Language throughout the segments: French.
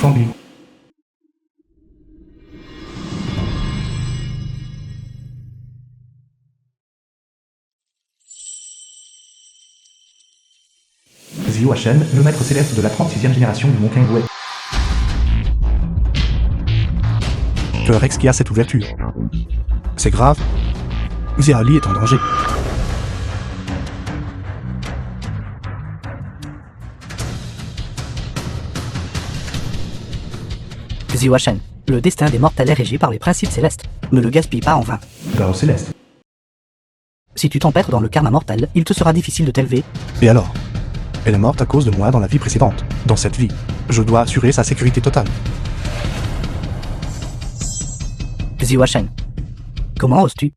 Fangui. Xiu Shen, le maître céleste de la 36e génération du Mont Kangwei. Que Rex qui a cette ouverture. C'est grave. Xia Li est en danger. Xiu Shen, le destin des mortels est régi par les principes célestes. Ne le gaspille pas en vain. Dao céleste. Si tu t'empêtres dans le karma mortel, il te sera difficile de t'élever. Et alors? Elle est morte à cause de moi dans la vie précédente. Dans cette vie, je dois assurer sa sécurité totale. Xiu Shen, comment oses-tu?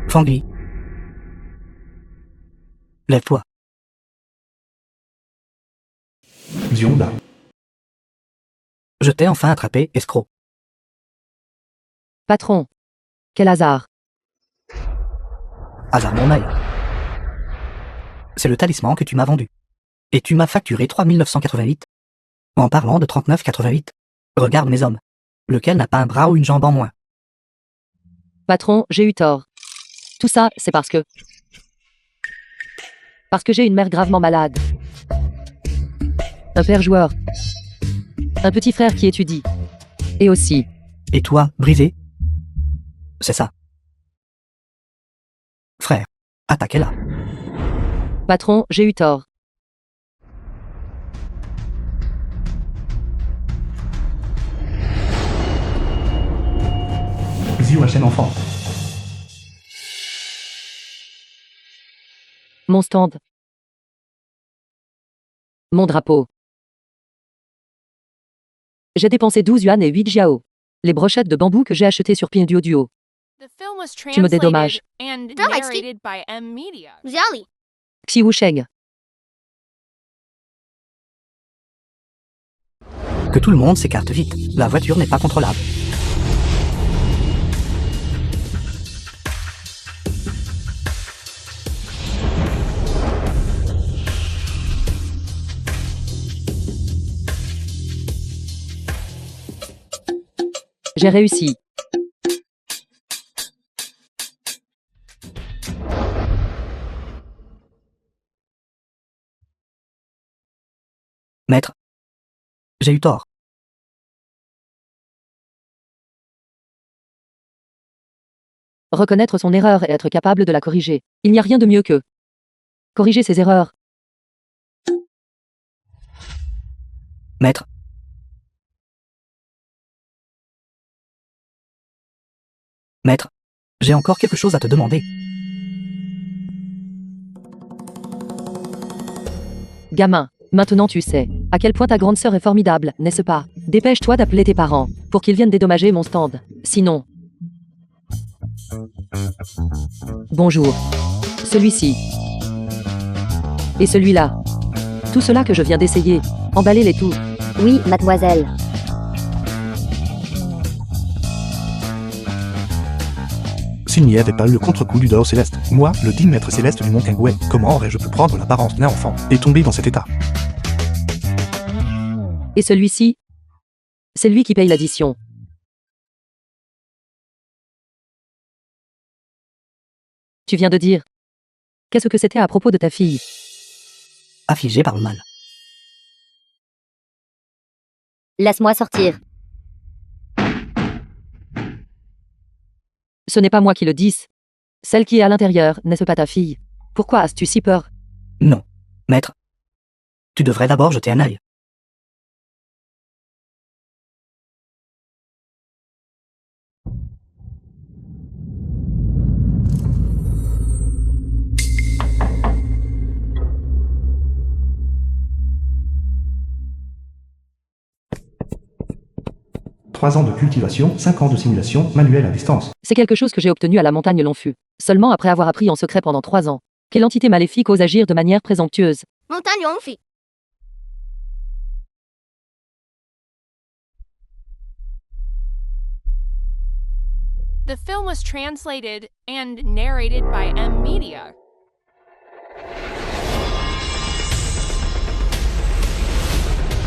Fangui. Lève-toi. Zionda. Je t'ai enfin attrapé, escroc. Patron. Quel hasard. Hasard mon œil. C'est le talisman que tu m'as vendu. Et tu m'as facturé 3988. En parlant de 39,88. Regarde mes hommes. Lequel n'a pas un bras ou une jambe en moins? Patron, j'ai eu tort. Tout ça, c'est parce que j'ai une mère gravement malade. Un père joueur. Un petit frère qui étudie. Et aussi. Et toi, brisé? C'est ça. Frère, attaquez-la. Patron, j'ai eu tort. Xiu Shen enfant. Mon stand. Mon drapeau. J'ai dépensé 12 yuan et 8 jiao. Les brochettes de bambou que j'ai achetées sur Pinduoduo. Tu me dédommages. Xiali. Xiu Sheng. Que tout le monde s'écarte vite. La voiture n'est pas contrôlable. J'ai réussi. Maître, j'ai eu tort. Reconnaître son erreur et être capable de la corriger. Il n'y a rien de mieux que corriger ses erreurs. Maître. Maître, j'ai encore quelque chose à te demander. Gamin, maintenant tu sais à quel point ta grande sœur est formidable, n'est-ce pas? Dépêche-toi d'appeler tes parents pour qu'ils viennent dédommager mon stand. Sinon... Bonjour. Celui-ci. Et celui-là. Tout cela que je viens d'essayer. Emballez-les tous. Oui, mademoiselle. S'il n'y avait pas eu le contre-coup du Dao céleste, moi, le digne maître céleste du Mont Kangwei, comment aurais-je pu prendre l'apparence d'un enfant et tomber dans cet état? Et celui-ci? C'est lui qui paye l'addition. Tu viens de dire. Qu'est-ce que c'était à propos de ta fille? Affligé par le mal. Laisse-moi sortir. Ce n'est pas moi qui le dis. Celle qui est à l'intérieur, n'est-ce pas ta fille? Pourquoi as-tu si peur? Non. Maître, tu devrais d'abord jeter un œil. Trois ans de cultivation, 5 ans de simulation manuelle à distance. C'est quelque chose que j'ai obtenu à la montagne Longfu. Seulement après avoir appris en secret pendant 3 ans. Quelle entité maléfique ose agir de manière présomptueuse? Montagne Longfu. The film was translated and narrated by M Media.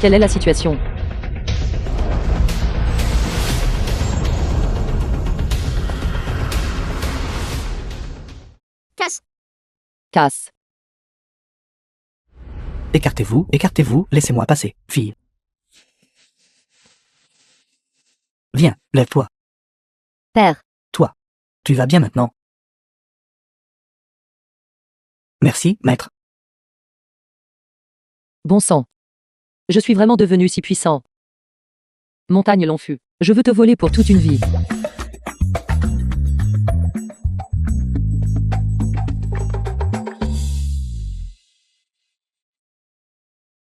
Quelle est la situation? Casse. Écartez-vous, écartez-vous, laissez-moi passer, fille. Viens, lève-toi. Père. Tu vas bien maintenant? Merci, maître. Bon sang. Je suis vraiment devenu si puissant. Montagne Longfu. Je veux te voler pour toute une vie.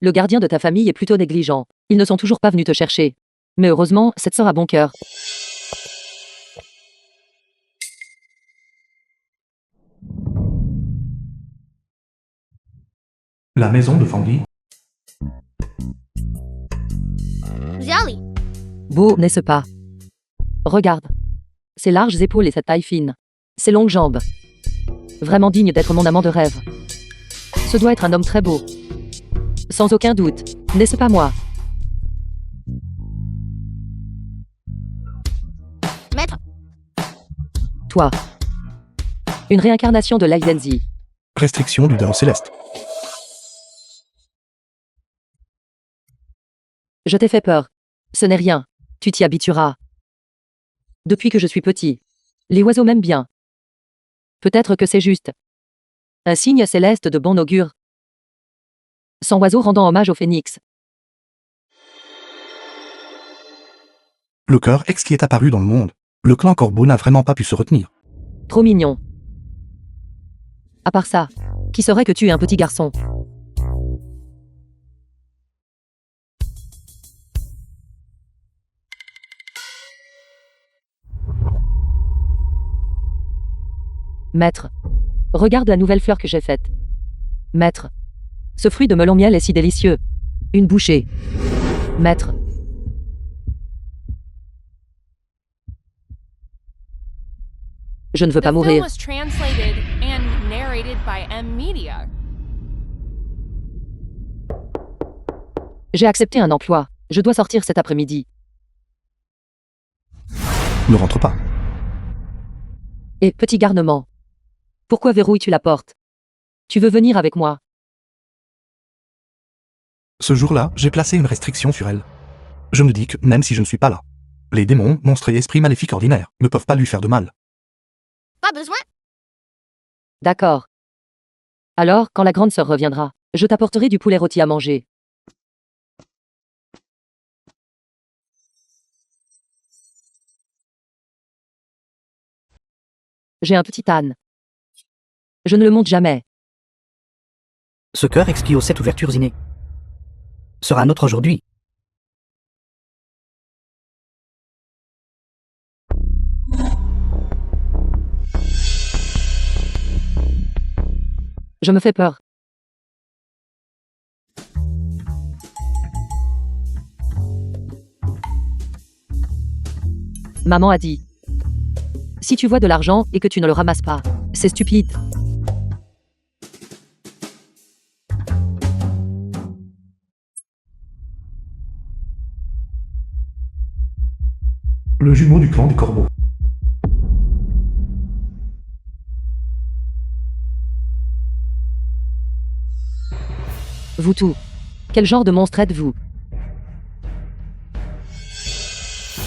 Le gardien de ta famille est plutôt négligent. Ils ne sont toujours pas venus te chercher. Mais heureusement, cette sœur a bon cœur. La maison de Fangui. Jolly. Beau, n'est-ce pas? Regarde. Ses larges épaules et sa taille fine. Ses longues jambes. Vraiment digne d'être mon amant de rêve. Ce doit être un homme très beau. Sans aucun doute. N'est-ce pas moi? Maître. Toi. Une réincarnation de Laizenzi. Restriction du Dao Céleste. Je t'ai fait peur. Ce n'est rien. Tu t'y habitueras. Depuis que je suis petit. Les oiseaux m'aiment bien. Peut-être que c'est juste. Un signe céleste de bon augure. 100 oiseaux rendant hommage au phénix. Le cœur ex qui est apparu dans le monde. Le clan Corbeau n'a vraiment pas pu se retenir. Trop mignon. À part ça, qui saurait que tu es un petit garçon? Maître, regarde la nouvelle fleur que j'ai faite. Maître, ce fruit de melon miel est si délicieux. Une bouchée. Maître. Je ne veux The pas film mourir. was translated and narrated by M Media. J'ai accepté un emploi. Je dois sortir cet après-midi. Ne rentre pas. Et, petit garnement. Pourquoi verrouilles-tu la porte? Tu veux venir avec moi? Ce jour-là, j'ai placé une restriction sur elle. Je me dis que, même si je ne suis pas là, les démons, monstres et esprits maléfiques ordinaires ne peuvent pas lui faire de mal. Pas besoin. D'accord. Alors, quand la grande sœur reviendra, je t'apporterai du poulet rôti à manger. J'ai un petit âne. Je ne le monte jamais. Ce cœur expie aux 7 ouvertures innées. Sera nôtre aujourd'hui. Je me fais peur. Maman a dit. Si tu vois de l'argent et que tu ne le ramasses pas, c'est stupide. Le jumeau du clan des corbeaux. Vous tout. Quel genre de monstre êtes-vous?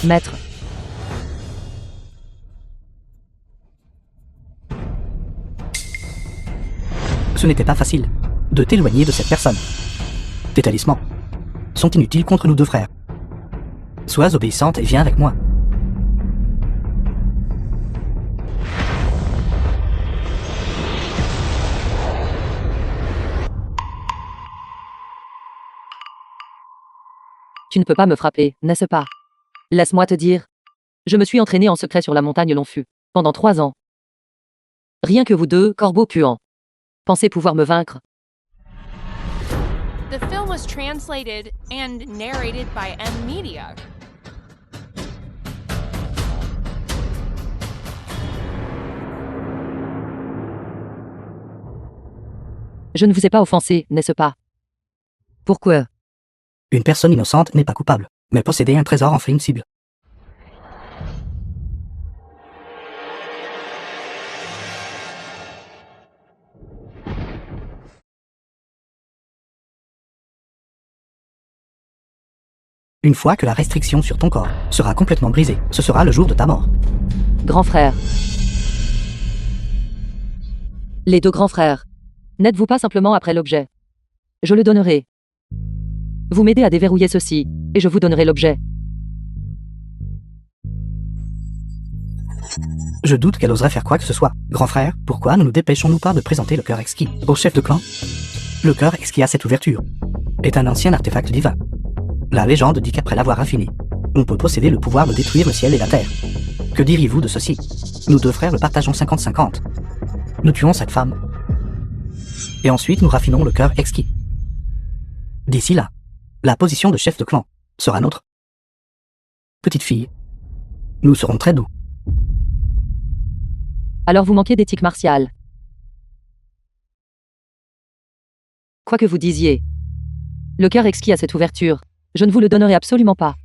Maître. Ce n'était pas facile. de t'éloigner de cette personne. Tes talismans sont inutiles contre nous deux frères. Sois obéissante et viens avec moi. Tu ne peux pas me frapper, n'est-ce pas? Laisse-moi te dire. Je me suis entraîné en secret sur la montagne Longfu, pendant 3 ans. Rien que vous deux, corbeaux puants. Pensez pouvoir me vaincre? The film was translated and narrated by M Media. Je ne vous ai pas offensé, n'est-ce pas? Pourquoi? Une personne innocente n'est pas coupable, mais posséder un trésor en fait une cible. Une fois que la restriction sur ton corps sera complètement brisée, ce sera le jour de ta mort. Grand frère. Les deux grands frères. N'êtes-vous pas simplement après l'objet? Je le donnerai. Vous m'aidez à déverrouiller ceci, et je vous donnerai l'objet. Je doute qu'elle oserait faire quoi que ce soit. Grand frère, pourquoi ne nous dépêchons-nous pas de présenter le cœur exquis au chef de clan? Le cœur exquis à cette ouverture est un ancien artefact divin. La légende dit qu'après l'avoir raffiné, on peut posséder le pouvoir de détruire le ciel et la terre. Que diriez-vous de ceci? Nous deux frères le partageons 50-50. Nous tuons cette femme. Et ensuite nous raffinons le cœur exquis. D'ici là, la position de chef de clan sera nôtre. Petite fille, nous serons très doux. Alors vous manquez d'éthique martiale. Quoi que vous disiez. Le cœur exquis à cette ouverture, je ne vous le donnerai absolument pas.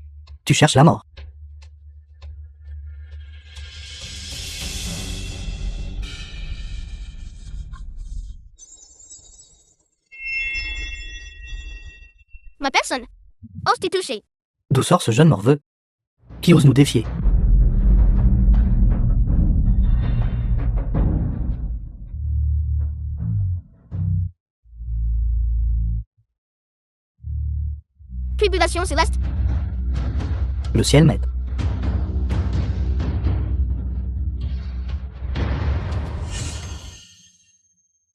Tu cherches la mort. Ma personne. Ose t'y toucher. D'où sort ce jeune morveux qui ose nous défier? Tribulation céleste. Le ciel m'aide.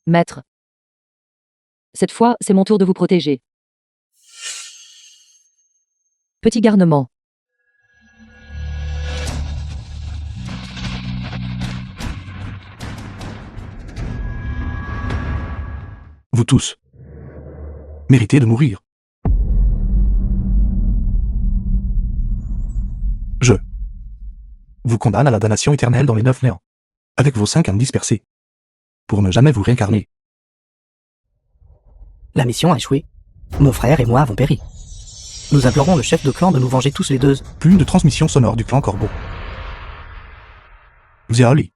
Maître. Cette fois, c'est mon tour de vous protéger. Petit garnement. Vous tous méritez de mourir. Je vous condamne à la damnation éternelle dans les 9 néants, avec vos 5 âmes dispersées, pour ne jamais vous réincarner. La mission a échoué. Mon frère et moi avons péri. Nous implorons le chef de clan de nous venger tous les deux. Plus de transmission sonore du clan Corbeau. Xiaoli.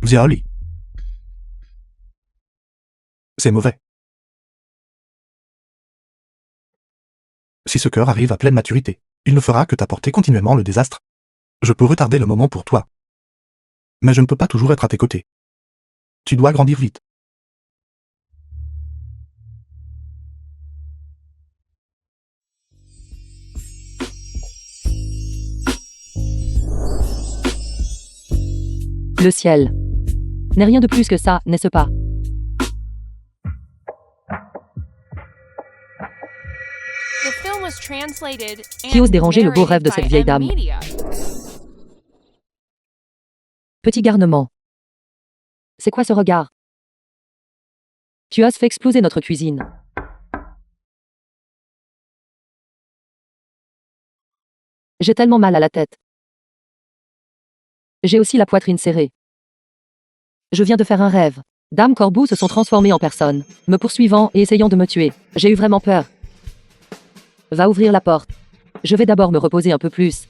Xiaoli. C'est mauvais. Si ce cœur arrive à pleine maturité, il ne fera que t'apporter continuellement le désastre. Je peux retarder le moment pour toi. Mais je ne peux pas toujours être à tes côtés. Tu dois grandir vite. Le ciel. N'est rien de plus que ça, n'est-ce pas? The film was translated Qui ose and déranger le beau rêve de narrated cette by vieille M dame? Media. Petit garnement. C'est quoi ce regard? Tu as fait exploser notre cuisine. J'ai tellement mal à la tête. J'ai aussi la poitrine serrée. Je viens de faire un rêve. Dame Corbeau se sont transformées en personnes, me poursuivant et essayant de me tuer. J'ai eu vraiment peur. Va ouvrir la porte. Je vais d'abord me reposer un peu plus.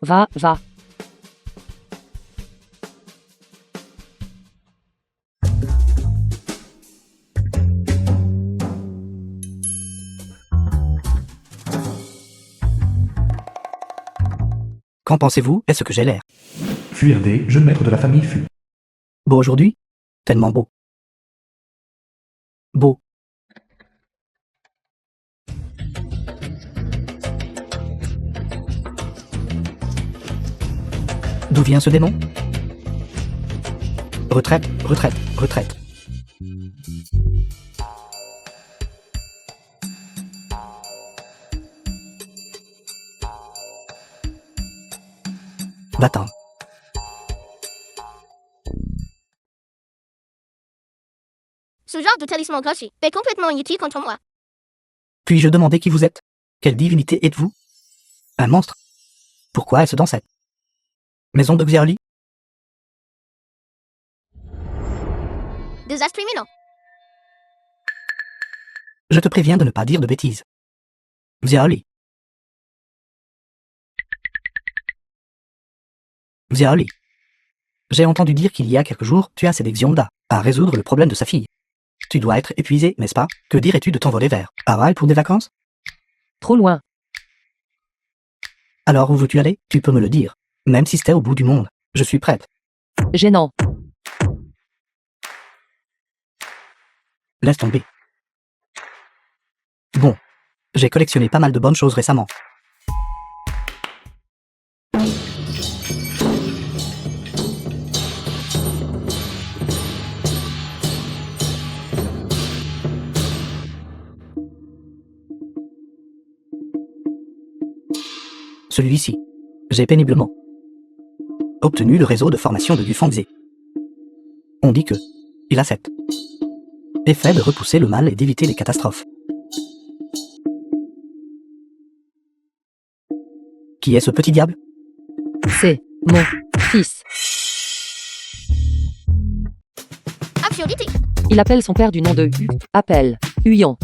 Va, va. Qu'en pensez-vous? Est-ce que j'ai l'air Fuir des jeunes maîtres de la famille fut. beau aujourd'hui? Tellement beau. Beau. D'où vient ce démon? Retraite, retraite, retraite. Va-t'en. Ce genre de talisman gâché est complètement inutile contre moi. Puis-je demander qui vous êtes? Quelle divinité êtes-vous? Un monstre? Pourquoi est-ce dans cette maison de Xiaoli? Des astres imminents. Je te préviens de ne pas dire de bêtises. Xiaoli. Xiaoli. J'ai entendu dire qu'il y a quelques jours, tu as cédé Xiongda à résoudre le problème de sa fille. Tu dois être épuisé, n'est-ce pas? Que dirais-tu de t'envoler vers Hawaï pour des vacances? Trop loin. Alors où veux-tu aller? Tu peux me le dire. Même si c'était au bout du monde. Je suis prête. Gênant. Laisse tomber. Bon. J'ai collectionné pas mal de bonnes choses récemment. Celui-ci. J'ai péniblement obtenu le réseau de formation de Yufangzé. On dit que il a cet effet de repousser le mal et d'éviter les catastrophes. Qui est ce petit diable? C'est mon fils. Absurdité. Il appelle son père du nom de U. Appelle. Huyon.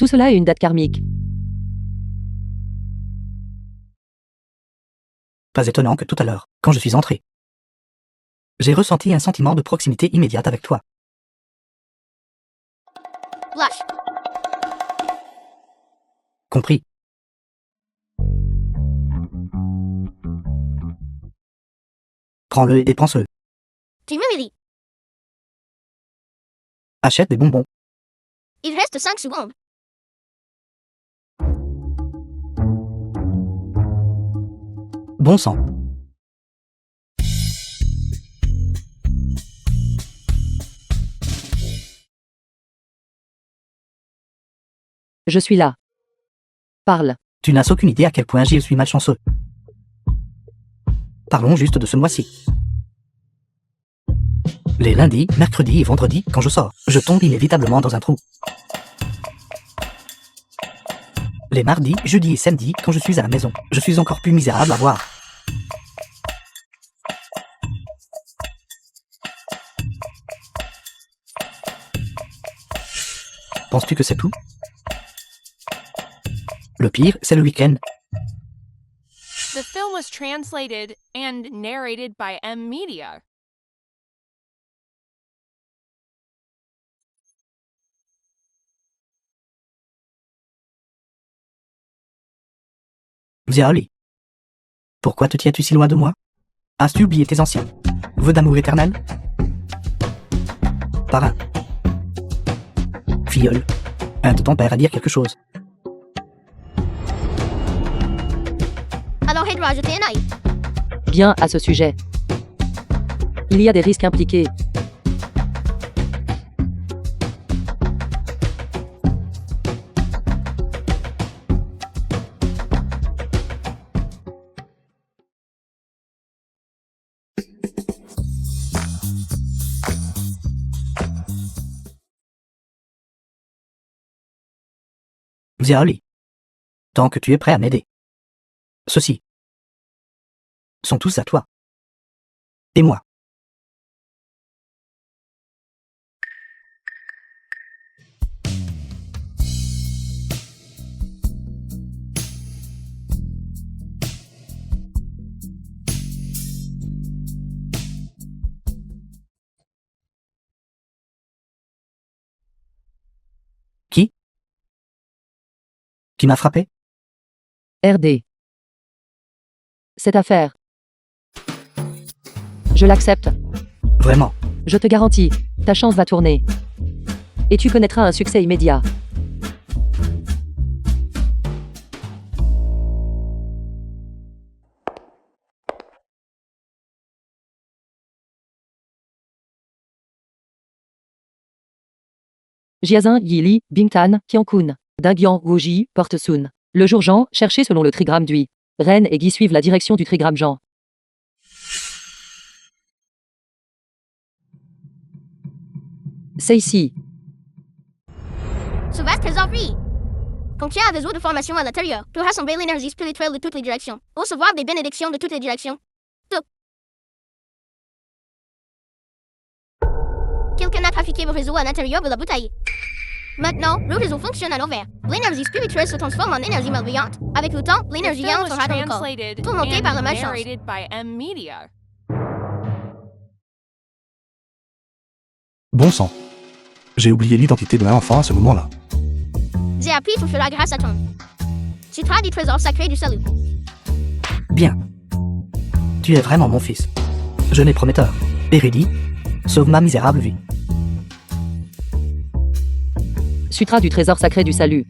Tout cela a une date karmique. Pas étonnant que tout à l'heure, quand je suis entré, j'ai ressenti un sentiment de proximité immédiate avec toi. Blush. Compris. Prends-le et dépense-le. Tu m'humilies. Achète des bonbons. Il reste 5 secondes. Bon sang. Je suis là. Parle. Tu n'as aucune idée à quel point j'y suis malchanceux. Parlons juste de ce mois-ci. Les lundis, mercredis et vendredis, quand je sors, je tombe inévitablement dans un trou. Les mardis, jeudis et samedis, quand je suis à la maison, je suis encore plus misérable à voir. Penses-tu que c'est tout? Le pire, c'est le week-end. The film was translated and narrated by M Media. Xiaoli. Pourquoi te tiens-tu si loin de moi? As-tu oublié tes anciens vœux d'amour éternel? Parrain. Filleul. Un de ton père à dire quelque chose. Alors aide-moi à jeter un œil. Bien à ce sujet. Il y a des risques impliqués. Xiaoli. Tant que tu es prêt à m'aider. Ceux-ci sont tous à toi. Et moi. Qui Qui m'a frappé? RD. Cette affaire. Je l'accepte. Vraiment. Je te garantis, ta chance va tourner. Et tu connaîtras un succès immédiat. Jiazin, Yili, Bingtan, Qiankun, Dingyan, Wuji, Porte Sun. Le jour Jean, cherché selon le trigramme d'Ui. Ren et Guy suivent la direction du trigramme Jean. C'est ici. Ce vaste trésor brille. Contient un réseau de formation à l'intérieur pour rassembler l'énergie spirituelle de toutes les directions. Recevoir des bénédictions de toutes les directions. Quelqu'un a trafiqué le réseau à l'intérieur de la bouteille. Maintenant, le réseau fonctionne à l'envers. L'énergie spirituelle se transforme en énergie malveillante. Avec le temps, The l'énergie film was entrera dans le corps. translated Tourmenté and par la malchance. narrated by M Media. Bon sang. J'ai oublié l'identité de l'enfant à ce moment-là. J'ai appris tout cela grâce à Tom. Tu traduis du trésor sacré du salut. Bien. Tu es vraiment mon fils. Jeune et prometteur. Érudit. Sauve ma misérable vie. Sutra du trésor sacré du salut.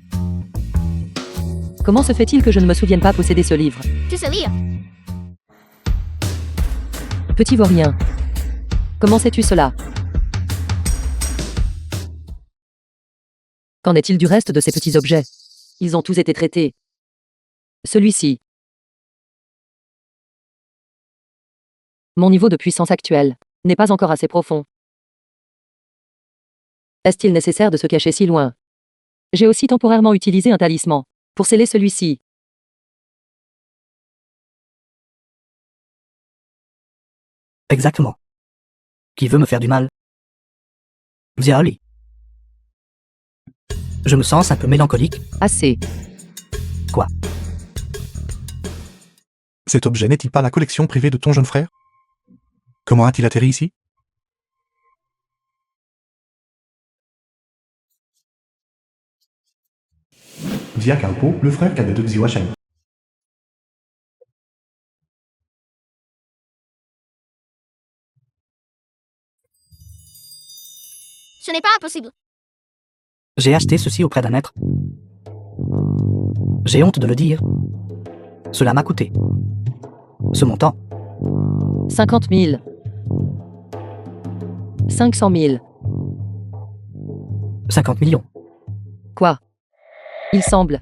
Comment se fait-il que je ne me souvienne pas posséder ce livre? Tu sais lire. Petit vaurien. Comment sais-tu cela? Qu'en est-il du reste de ces petits objets? Ils ont tous été traités. Celui-ci. Mon niveau de puissance actuel n'est pas encore assez profond. Est-il nécessaire de se cacher si loin? J'ai aussi temporairement utilisé un talisman pour sceller celui-ci. Exactement. Qui veut me faire du mal? Xiaoli. Je me sens un peu mélancolique. Assez. Quoi? Cet objet n'est-il pas la collection privée de ton jeune frère? Comment a-t-il atterri ici? Xia Kaopo, le frère cadet de Xiwa Shen. Ce n'est pas impossible. J'ai acheté ceci auprès d'un maître. J'ai honte de le dire. Cela m'a coûté. Ce montant. 50 000. 500 000. 50 millions. Quoi? Il semble.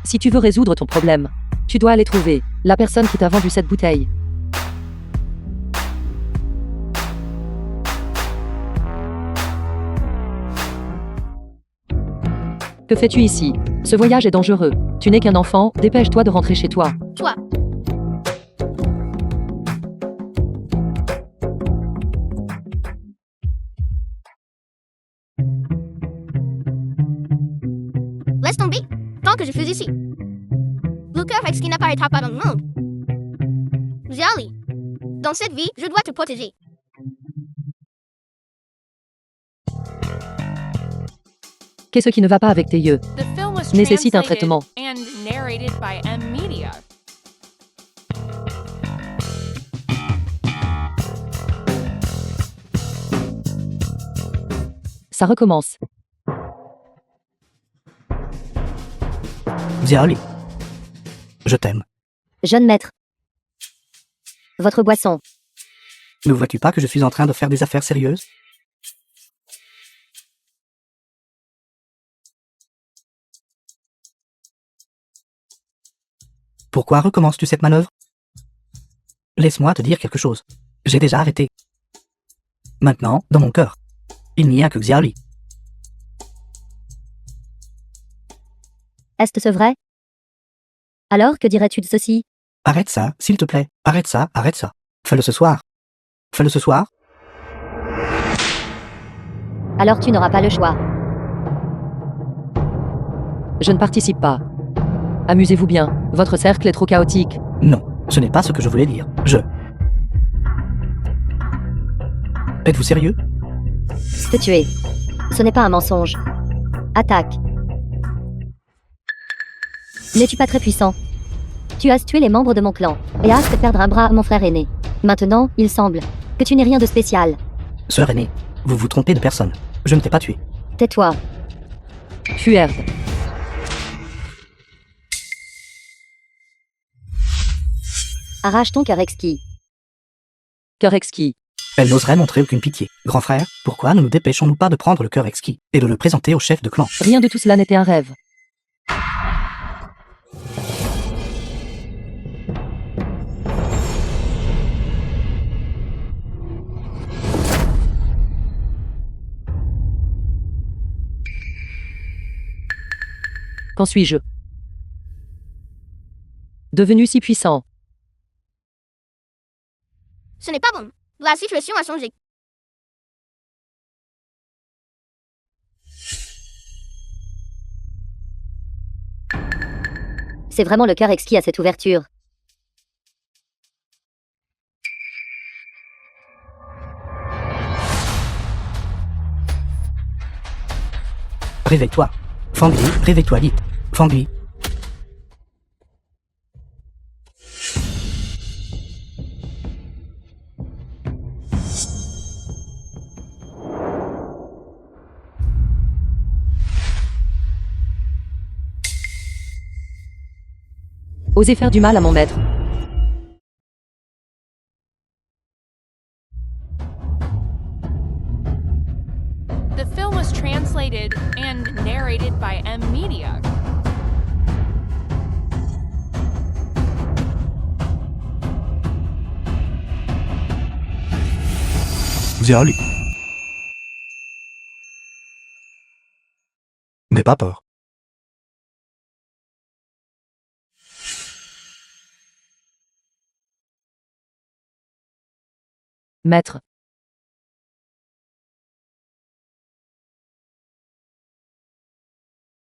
Si tu veux résoudre ton problème, tu dois aller trouver la personne qui t'a vendu cette bouteille. Que fais-tu ici? Ce voyage est dangereux. Tu n'es qu'un enfant, dépêche-toi de rentrer chez toi. Toi. Laisse tomber. Tant que je suis ici. Le cœur avec ce qui n'apparaîtra pas dans le monde. Xiaoli. Dans cette vie, je dois te protéger. Qu'est-ce qui ne va pas avec tes yeux? The film was Nécessite un translated traitement. and narrated by M Media. Ça recommence. Xiaoli. Je t'aime. Jeune maître. Votre boisson. Ne vois-tu pas que je suis en train de faire des affaires sérieuses? Pourquoi recommences-tu cette manœuvre? Laisse-moi te dire quelque chose. J'ai déjà arrêté. Maintenant, dans mon cœur, il n'y a que Xiaoli. Est-ce vrai? Alors, que dirais-tu de ceci? Arrête ça, s'il te plaît. Arrête ça, arrête ça. Fais-le ce soir. Fais-le ce soir. Alors tu n'auras pas le choix. Je ne participe pas. Amusez-vous bien, votre cercle est trop chaotique. Non, ce n'est pas ce que je voulais dire. Êtes-vous sérieux? Te tuer. Ce n'est pas un mensonge. Attaque. N'es-tu pas très puissant? Tu as tué les membres de mon clan, et as fait perdre un bras à mon frère aîné. Maintenant, il semble que tu n'es rien de spécial. Sœur aînée, vous vous trompez de personne. Je ne t'ai pas tué. Tais-toi. Fuerd. Arrache ton cœur exquis. Cœur exquis. Elle n'oserait montrer aucune pitié. Grand frère, pourquoi ne nous dépêchons-nous pas de prendre le cœur exquis et de le présenter au chef de clan? Rien de tout cela n'était un rêve. Qu'en suis-je? Devenu si puissant. Ce n'est pas bon. La situation a changé. C'est vraiment le cœur exquis à cette ouverture. Réveille-toi. Fangui, réveille-toi vite. Fangui. Osez faire du mal à mon maître. The film was translated and narrated by M Media. Xiaoli. N'aie pas peur. Maître.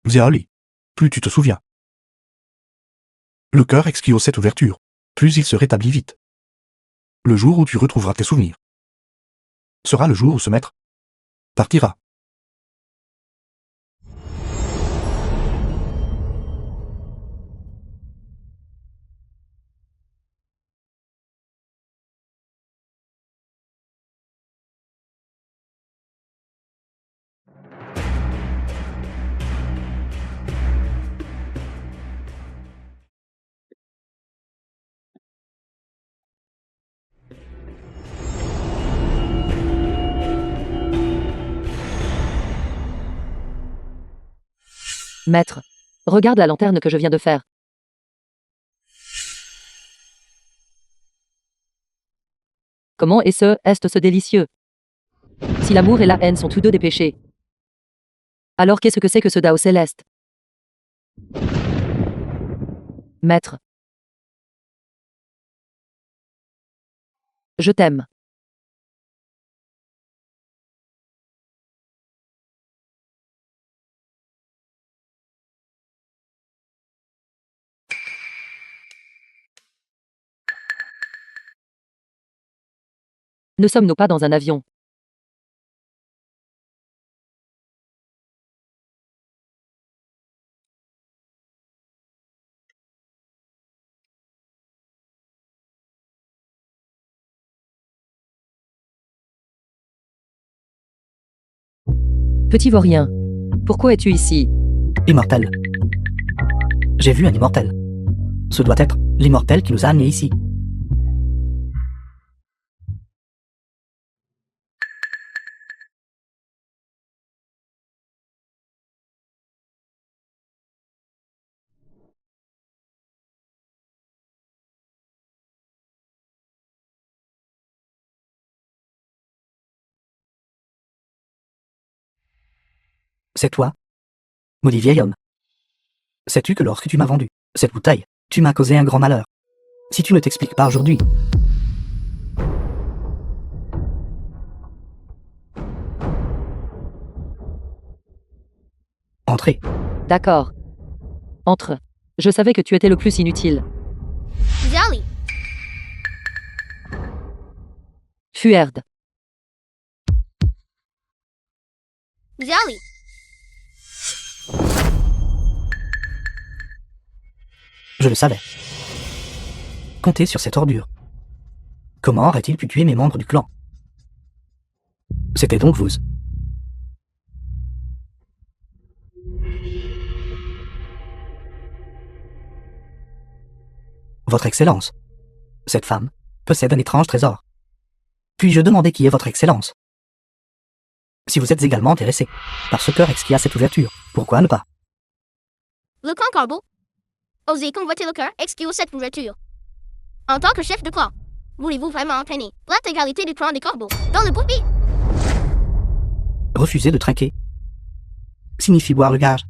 Xiaoli. Plus tu te souviens. Le cœur exquis aux 7 ouvertures. Plus il se rétablit vite. Le jour où tu retrouveras tes souvenirs sera le jour où ce maître partira. Maître. Regarde la lanterne que je viens de faire. Comment est-ce délicieux? Si l'amour et la haine sont tous deux des péchés, alors qu'est-ce que c'est que ce Dao céleste? Maître. Je t'aime. Ne sommes-nous pas dans un avion? Petit vaurien, pourquoi es-tu ici? Immortel. J'ai vu un immortel. Ce doit être l'immortel qui nous a amenés ici. C'est toi, maudit vieil homme. Sais-tu que lorsque tu m'as vendu cette bouteille, tu m'as causé un grand malheur? Si tu ne t'expliques pas aujourd'hui... Entrez. D'accord. Entre. Je savais que tu étais le plus inutile. Xiaoli. Fuerd. Xiaoli. Je le savais. Comptez sur cette ordure. Comment aurait-il pu tuer mes membres du clan? C'était donc vous. Votre Excellence, cette femme possède un étrange trésor. Puis-je demander qui est votre Excellence? Si vous êtes également intéressé par ce cœur exquis à cette ouverture, pourquoi ne pas? Le clan Corbeau. Osez convoiter le cœur exquis à cette ouverture. En tant que chef de clan, voulez-vous vraiment entraîner l'intégralité du clan des Corbeaux dans le bourbier? Refuser de trinquer signifie boire le gage.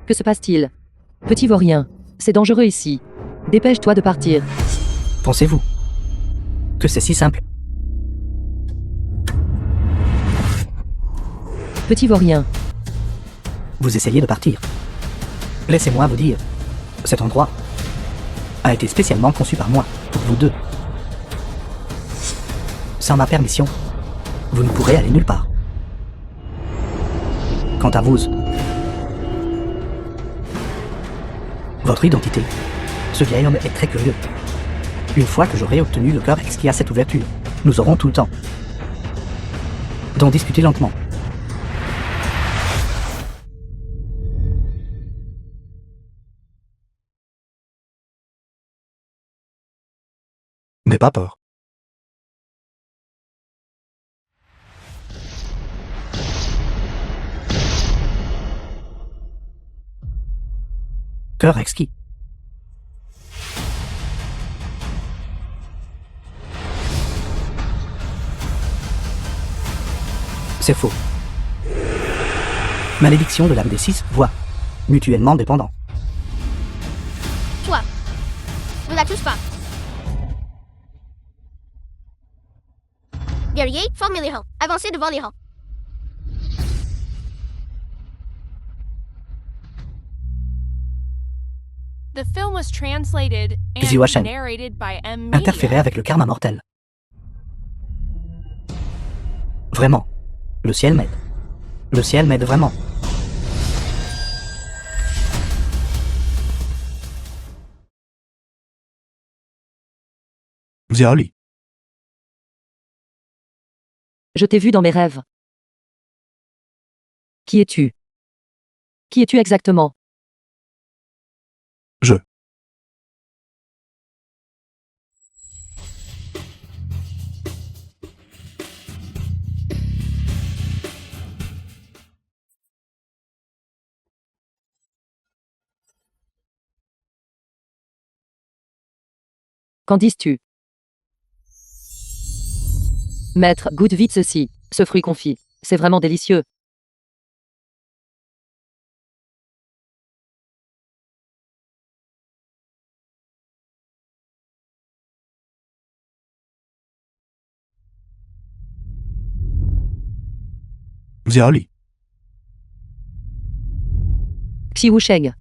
Que se passe-t-il? Petit vaurien, c'est dangereux ici. Dépêche-toi de partir. Pensez-vous que c'est si simple? Petit vaurien, Vous essayez de partir. Laissez-moi vous dire, cet endroit a été spécialement conçu par moi, pour vous deux. Sans ma permission, vous ne pourrez aller nulle part. Quant à vous, votre identité, ce vieil homme est très curieux. Une fois que j'aurai obtenu le cœur exquis à cette ouverture, nous aurons tout le temps d'en discuter lentement. N'aie pas peur. Cœur exquis. C'est faux. Malédiction de l'âme des 6 voix, mutuellement dépendants. Toi, ne la touche pas. Guerrier, formez les rangs. Avancez devant les rangs. The film was translated and Ziwa Shen. narrated by M. Media. Interférer avec le karma mortel. Vraiment. Le ciel m'aide. Le ciel m'aide vraiment. Xiaoli, je t'ai vu dans mes rêves. Qui es-tu? Qui es-tu exactement? je. Qu'en dis-tu? Maître, goûte vite ceci, ce fruit confit. C'est vraiment délicieux. Xiaoli, Xi Wusheng.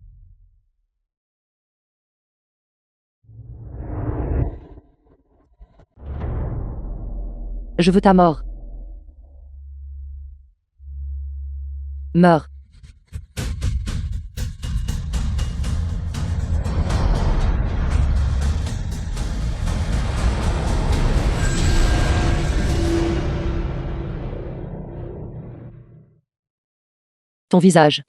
Je veux ta mort. Meurs. Ton visage.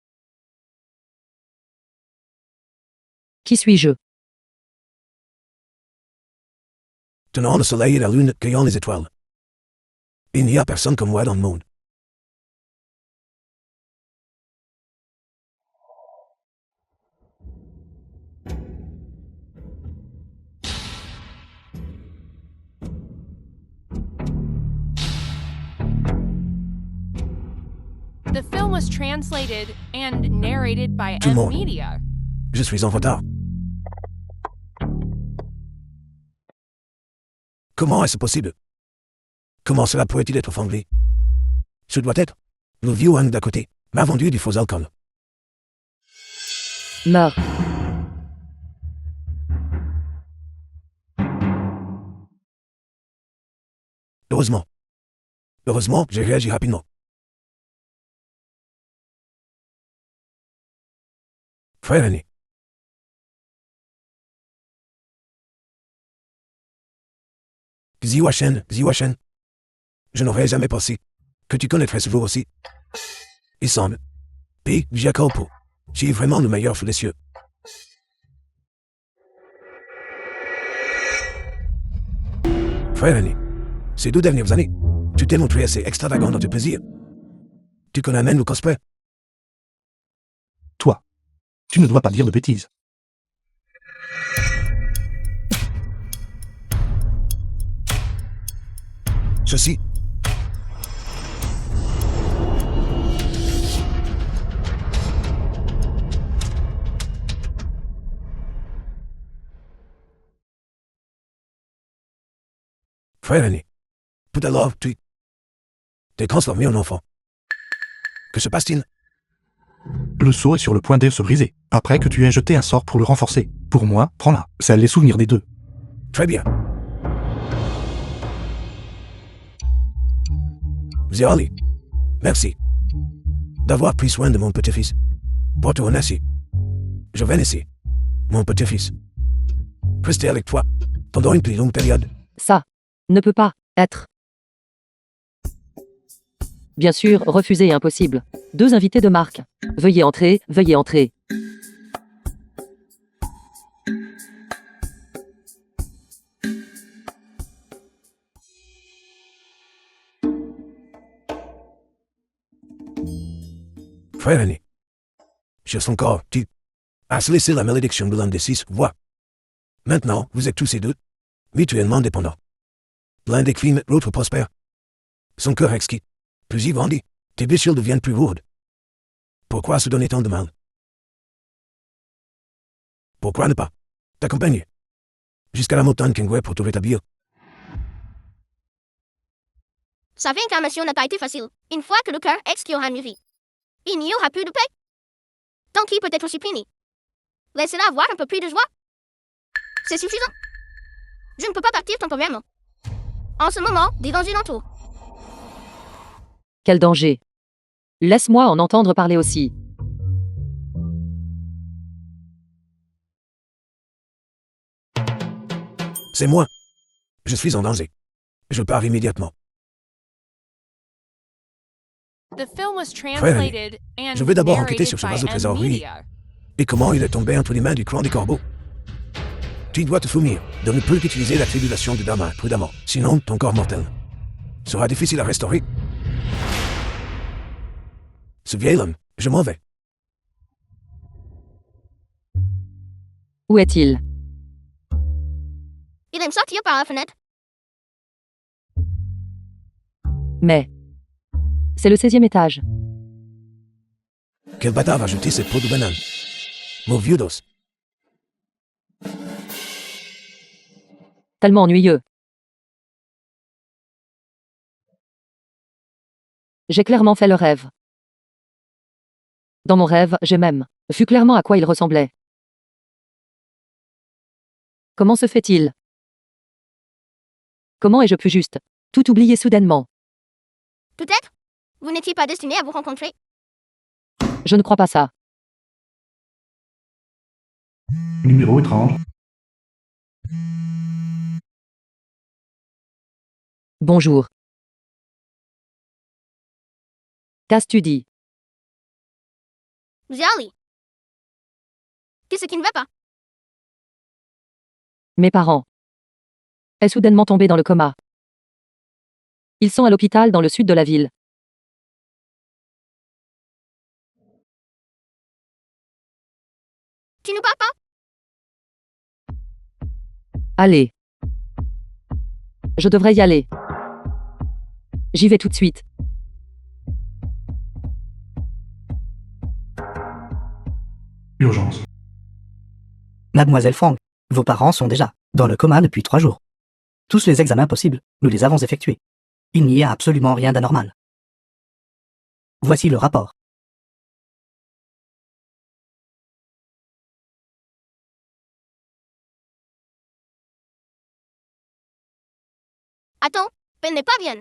Qui suis-je? Tenant le soleil et la lune, cueillant les étoiles. Il n'y a personne comme moi dans le monde. The film was translated and narrated by Tout le M. monde. Media. Je suis en retard. Comment est-ce possible? Comment cela pourrait-il être fondé? Ce doit être. Le vieux Wang d'à côté m'a vendu du faux alcool. Meurs. Heureusement. Heureusement, j'ai réagi rapidement. Frère aîné. Ziwachen. Je n'aurais jamais pensé que tu connaîtrais ce jour aussi. Il semble. P. Giacopo. Tu es vraiment le meilleur sous les cieux. Frère aîné, ces 2 dernières années, tu t'es montré assez extravagant dans tes plaisirs. Tu connais même le cosplay. Toi. Tu ne dois pas dire de bêtises. Ceci. Frère aîné, tout à l'heure, tu t'es transformé en enfant. Que se passe-t-il? Le seau est sur le point de se briser, après que tu aies jeté un sort pour le renforcer. Pour moi, prends-la. C'est les souvenirs des 2. Très bien. Zéali, merci d'avoir pris soin de mon petit-fils. Pour te remercier, je vais laisser mon petit-fils rester avec toi pendant une plus longue période. Ça ne peut pas être. Bien sûr, refusé et impossible. 2 invités de marque. Veuillez entrer, veuillez entrer. Frère aîné, sur son corps, tu as laissé la malédiction de l'un des 6 voix. Maintenant, vous êtes tous et 2 mutuellement dépendants. L'un décline, l'autre prospère. Son cœur exquis. Plus il grandit, tes blessures deviennent plus lourdes. Pourquoi se donner tant de mal? Pourquoi ne pas t'accompagner jusqu'à la montagne Kingway pour te rétablir? Sa réincarnation n'a pas été facile. Une fois que le cœur exquis aura mûri, il n'y aura plus de paix. Tant qu'il peut être supplié. Laissez-la avoir un peu plus de joie. C'est suffisant. Je ne peux pas partir temporairement. En ce moment, des dangers l'entourent. Quel danger. Laisse-moi en entendre parler aussi. C'est moi. Je suis en danger. Je pars immédiatement. The film was translated and je vais d'abord enquêter narrated sur ce by vaso trésor M-Media. Et comment il est tombé entre les mains du clan des corbeaux? Tu dois te souvenir de ne plus qu'utiliser la tribulation de Dama prudemment, sinon ton corps mortel sera difficile à restaurer. Ce vieil homme, je m'en vais. Où est-il? Il aime sortir par la fenêtre. Mais c'est le 16e étage. Quel bâtard va jeter cette peau de banane? Mon vieux dos. Tellement ennuyeux. J'ai clairement fait le rêve. Dans mon rêve, j'ai même vu clairement à quoi il ressemblait. Comment se fait-il? Comment ai-je pu juste tout oublier soudainement? Peut-être. Vous n'étiez pas destiné à vous rencontrer. Je ne crois pas ça. Numéro étrange. Bonjour. Qu'as-tu dit? Ziali. Qu'est-ce qui ne va pas? Mes parents est soudainement tombé dans le coma. Ils sont à l'hôpital dans le sud de la ville. Tu ne pars pas? Allez. Je devrais y aller. J'y vais tout de suite. Urgence. Mademoiselle Franck, vos parents sont déjà dans le coma depuis 3 jours. Tous les examens possibles, nous les avons effectués. Il n'y a absolument rien d'anormal. Voici le rapport. Attends, elle n'est pas bien.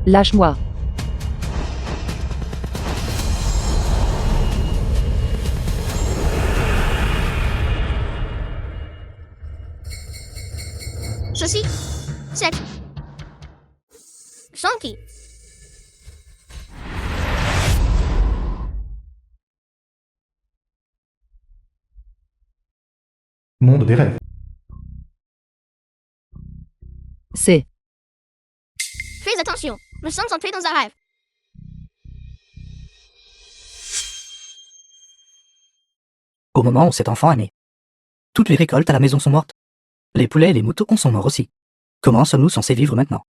Lâche-moi. Ceci, c'est... Chunky. Monde des rêves. C'est... Fais attention, nous sommes entrés dans un rêve. Au moment où cet enfant est né. Toutes les récoltes à la maison sont mortes. Les poulets et les moutons sont morts aussi. Comment sommes-nous censés vivre maintenant?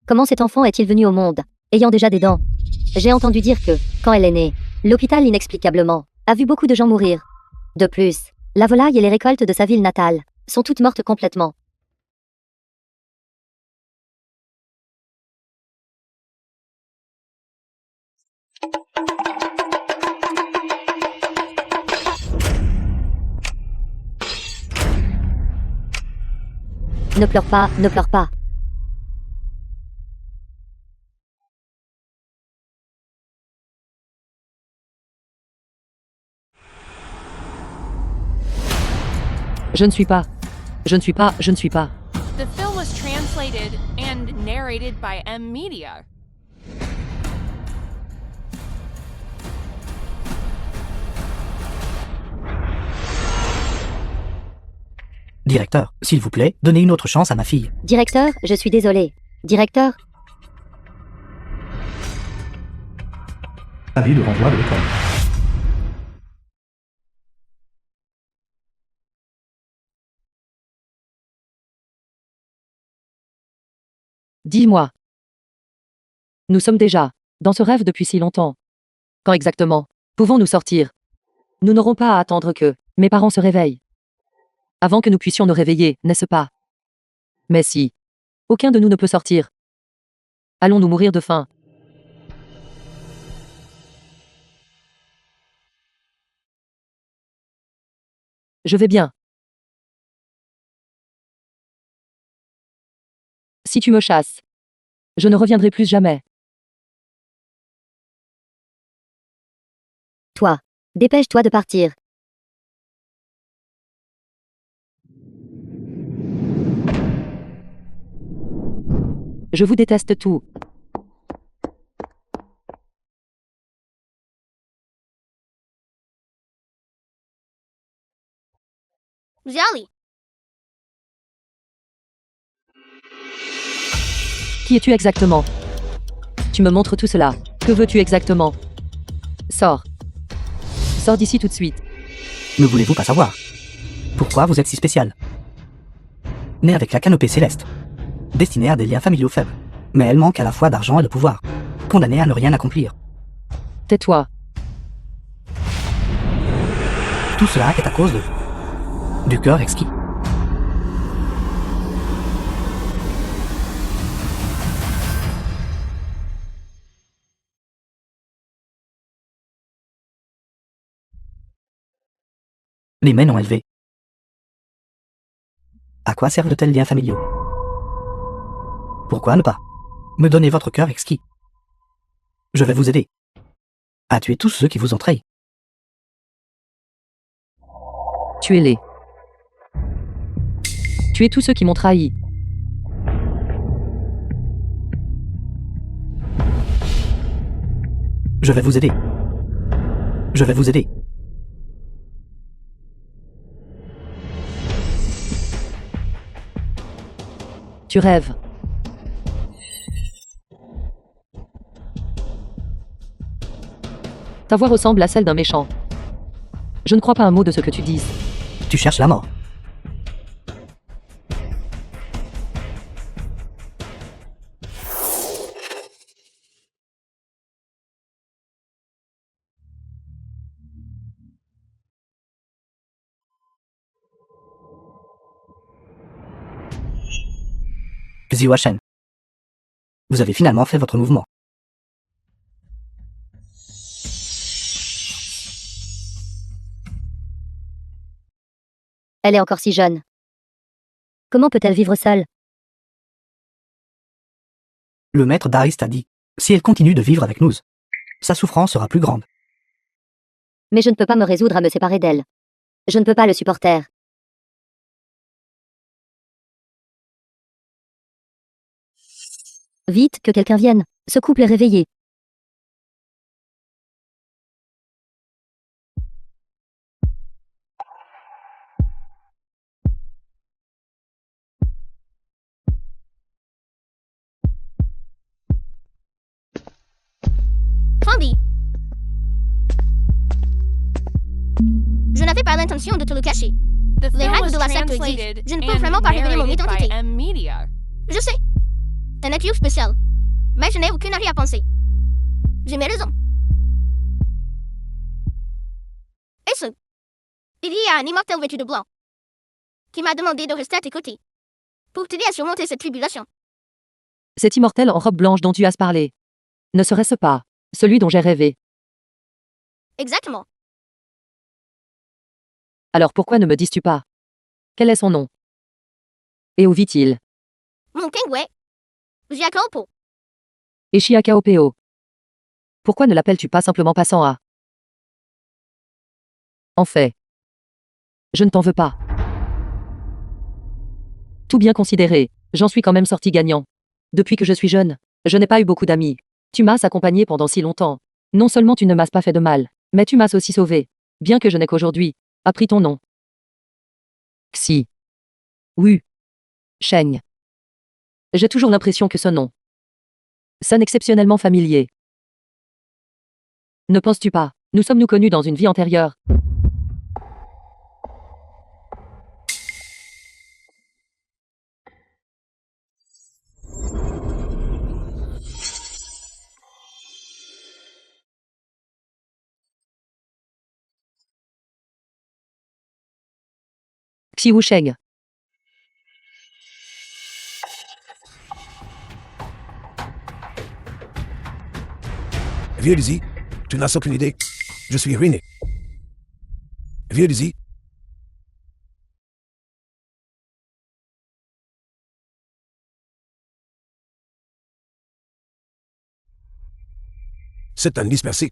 Comment cet enfant est-il venu au monde, ayant déjà des dents? J'ai entendu dire que, quand elle est née, l'hôpital inexplicablement a vu beaucoup de gens mourir. De plus, la volaille et les récoltes de sa ville natale sont toutes mortes complètement. Ne pleure pas, ne pleure pas. Je ne suis pas. Je ne suis pas. Je ne suis pas. The film was translated and narrated by M Media. Directeur, s'il vous plaît, donnez une autre chance à ma fille. Directeur, je suis désolé. Directeur, Avis de renvoi de l'école. Dis-moi. Nous sommes déjà dans ce rêve depuis si longtemps. Quand exactement pouvons-nous sortir? Nous n'aurons pas à attendre que mes parents se réveillent. Avant que nous puissions nous réveiller, n'est-ce pas? Mais si aucun de nous ne peut sortir, allons-nous mourir de faim? Je vais bien. Si tu me chasses, je ne reviendrai plus jamais. toi, dépêche-toi de partir. Je vous déteste tous. Xiaoli, Qui es-tu exactement? Tu me montres tout cela. Que veux-tu exactement? Sors. Sors d'ici tout de suite. Ne voulez-vous pas savoir? Pourquoi vous êtes si spécial? Né avec la canopée céleste. Destiné à des liens familiaux faibles. Mais elle manque à la fois d'argent et de pouvoir. Condamnée à ne rien accomplir. Tais-toi. Tout cela est à cause de... du cœur exquis. Les mains non élevées. À quoi servent de tels liens familiaux? Pourquoi ne pas me donner votre cœur exquis? Je vais vous aider à tuer tous ceux qui vous ont trahi. Tuez-les. Tuez tous ceux qui m'ont trahi. Je vais vous aider. Je vais vous aider. Tu rêves. Ta voix ressemble à celle d'un méchant. Je ne crois pas un mot de ce que tu dis. Tu cherches la mort. Ziwa Shen. Vous avez finalement fait votre mouvement. Elle est encore si jeune. Comment peut-elle vivre seule? Le maître d'Arist a dit, si elle continue de vivre avec nous, sa souffrance sera plus grande. Mais je ne peux pas me résoudre à me séparer d'elle. Je ne peux pas le supporter. Vite, que quelqu'un vienne. Ce couple est réveillé. Candy. Je n'avais pas l'intention de te le cacher. The Les film règles was de la secte translated disent, je ne peux and vraiment pas révéler mon narrated by identité. M-Media. Je sais. Un accuse spécial. Mais je n'ai aucune arrière-pensée. J'ai mes raisons. Et ce, il y a un immortel vêtu de blanc qui m'a demandé de rester à tes côtés pour t'aider à surmonter cette tribulation. Cet immortel en robe blanche dont tu as parlé. Ne serait-ce pas celui dont j'ai rêvé? Exactement. Alors pourquoi ne me dis-tu pas? Quel est son nom? Et où vit-il? Mon kingway. Giacopo. Et Chiakaopeo. Pourquoi ne l'appelles-tu pas simplement passant à? En fait, je ne t'en veux pas. Tout bien considéré, j'en suis quand même sorti gagnant. Depuis que je suis jeune, je n'ai pas eu beaucoup d'amis. Tu m'as accompagné pendant si longtemps. Non seulement tu ne m'as pas fait de mal, mais tu m'as aussi sauvé. Bien que je n'ai qu'aujourd'hui appris ton nom. Xi. Wu. Sheng. J'ai toujours l'impression que ce nom sonne exceptionnellement familier. Ne penses-tu pas, nous sommes-nous connus dans une vie antérieure? Xi Wu Sheng. Vieux Lizzie, tu n'as aucune idée. Je suis ruiné. Vieux Lizzie. C'est un dispersé.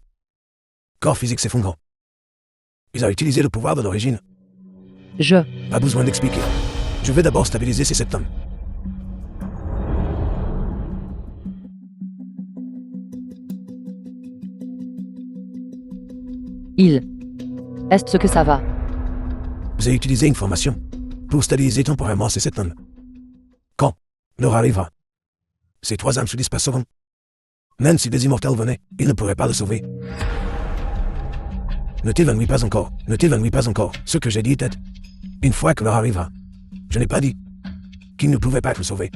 Corps physique s'effondrant. Il a utilisé le pouvoir de l'origine. Pas besoin d'expliquer. Je vais d'abord stabiliser ces septums. Est-ce ce que ça va? J'ai utilisé une formation pour stabiliser temporairement ces septums. Quand l'heure arrivera, ces trois âmes se disperseront. Même si des immortels venaient, ils ne pourraient pas le sauver. Ne t'évanouis pas encore, ne t'évanouis pas encore. Ce que j'ai dit était, une fois que l'heure arrivera. Je n'ai pas dit qu'il ne pouvait pas être sauvé.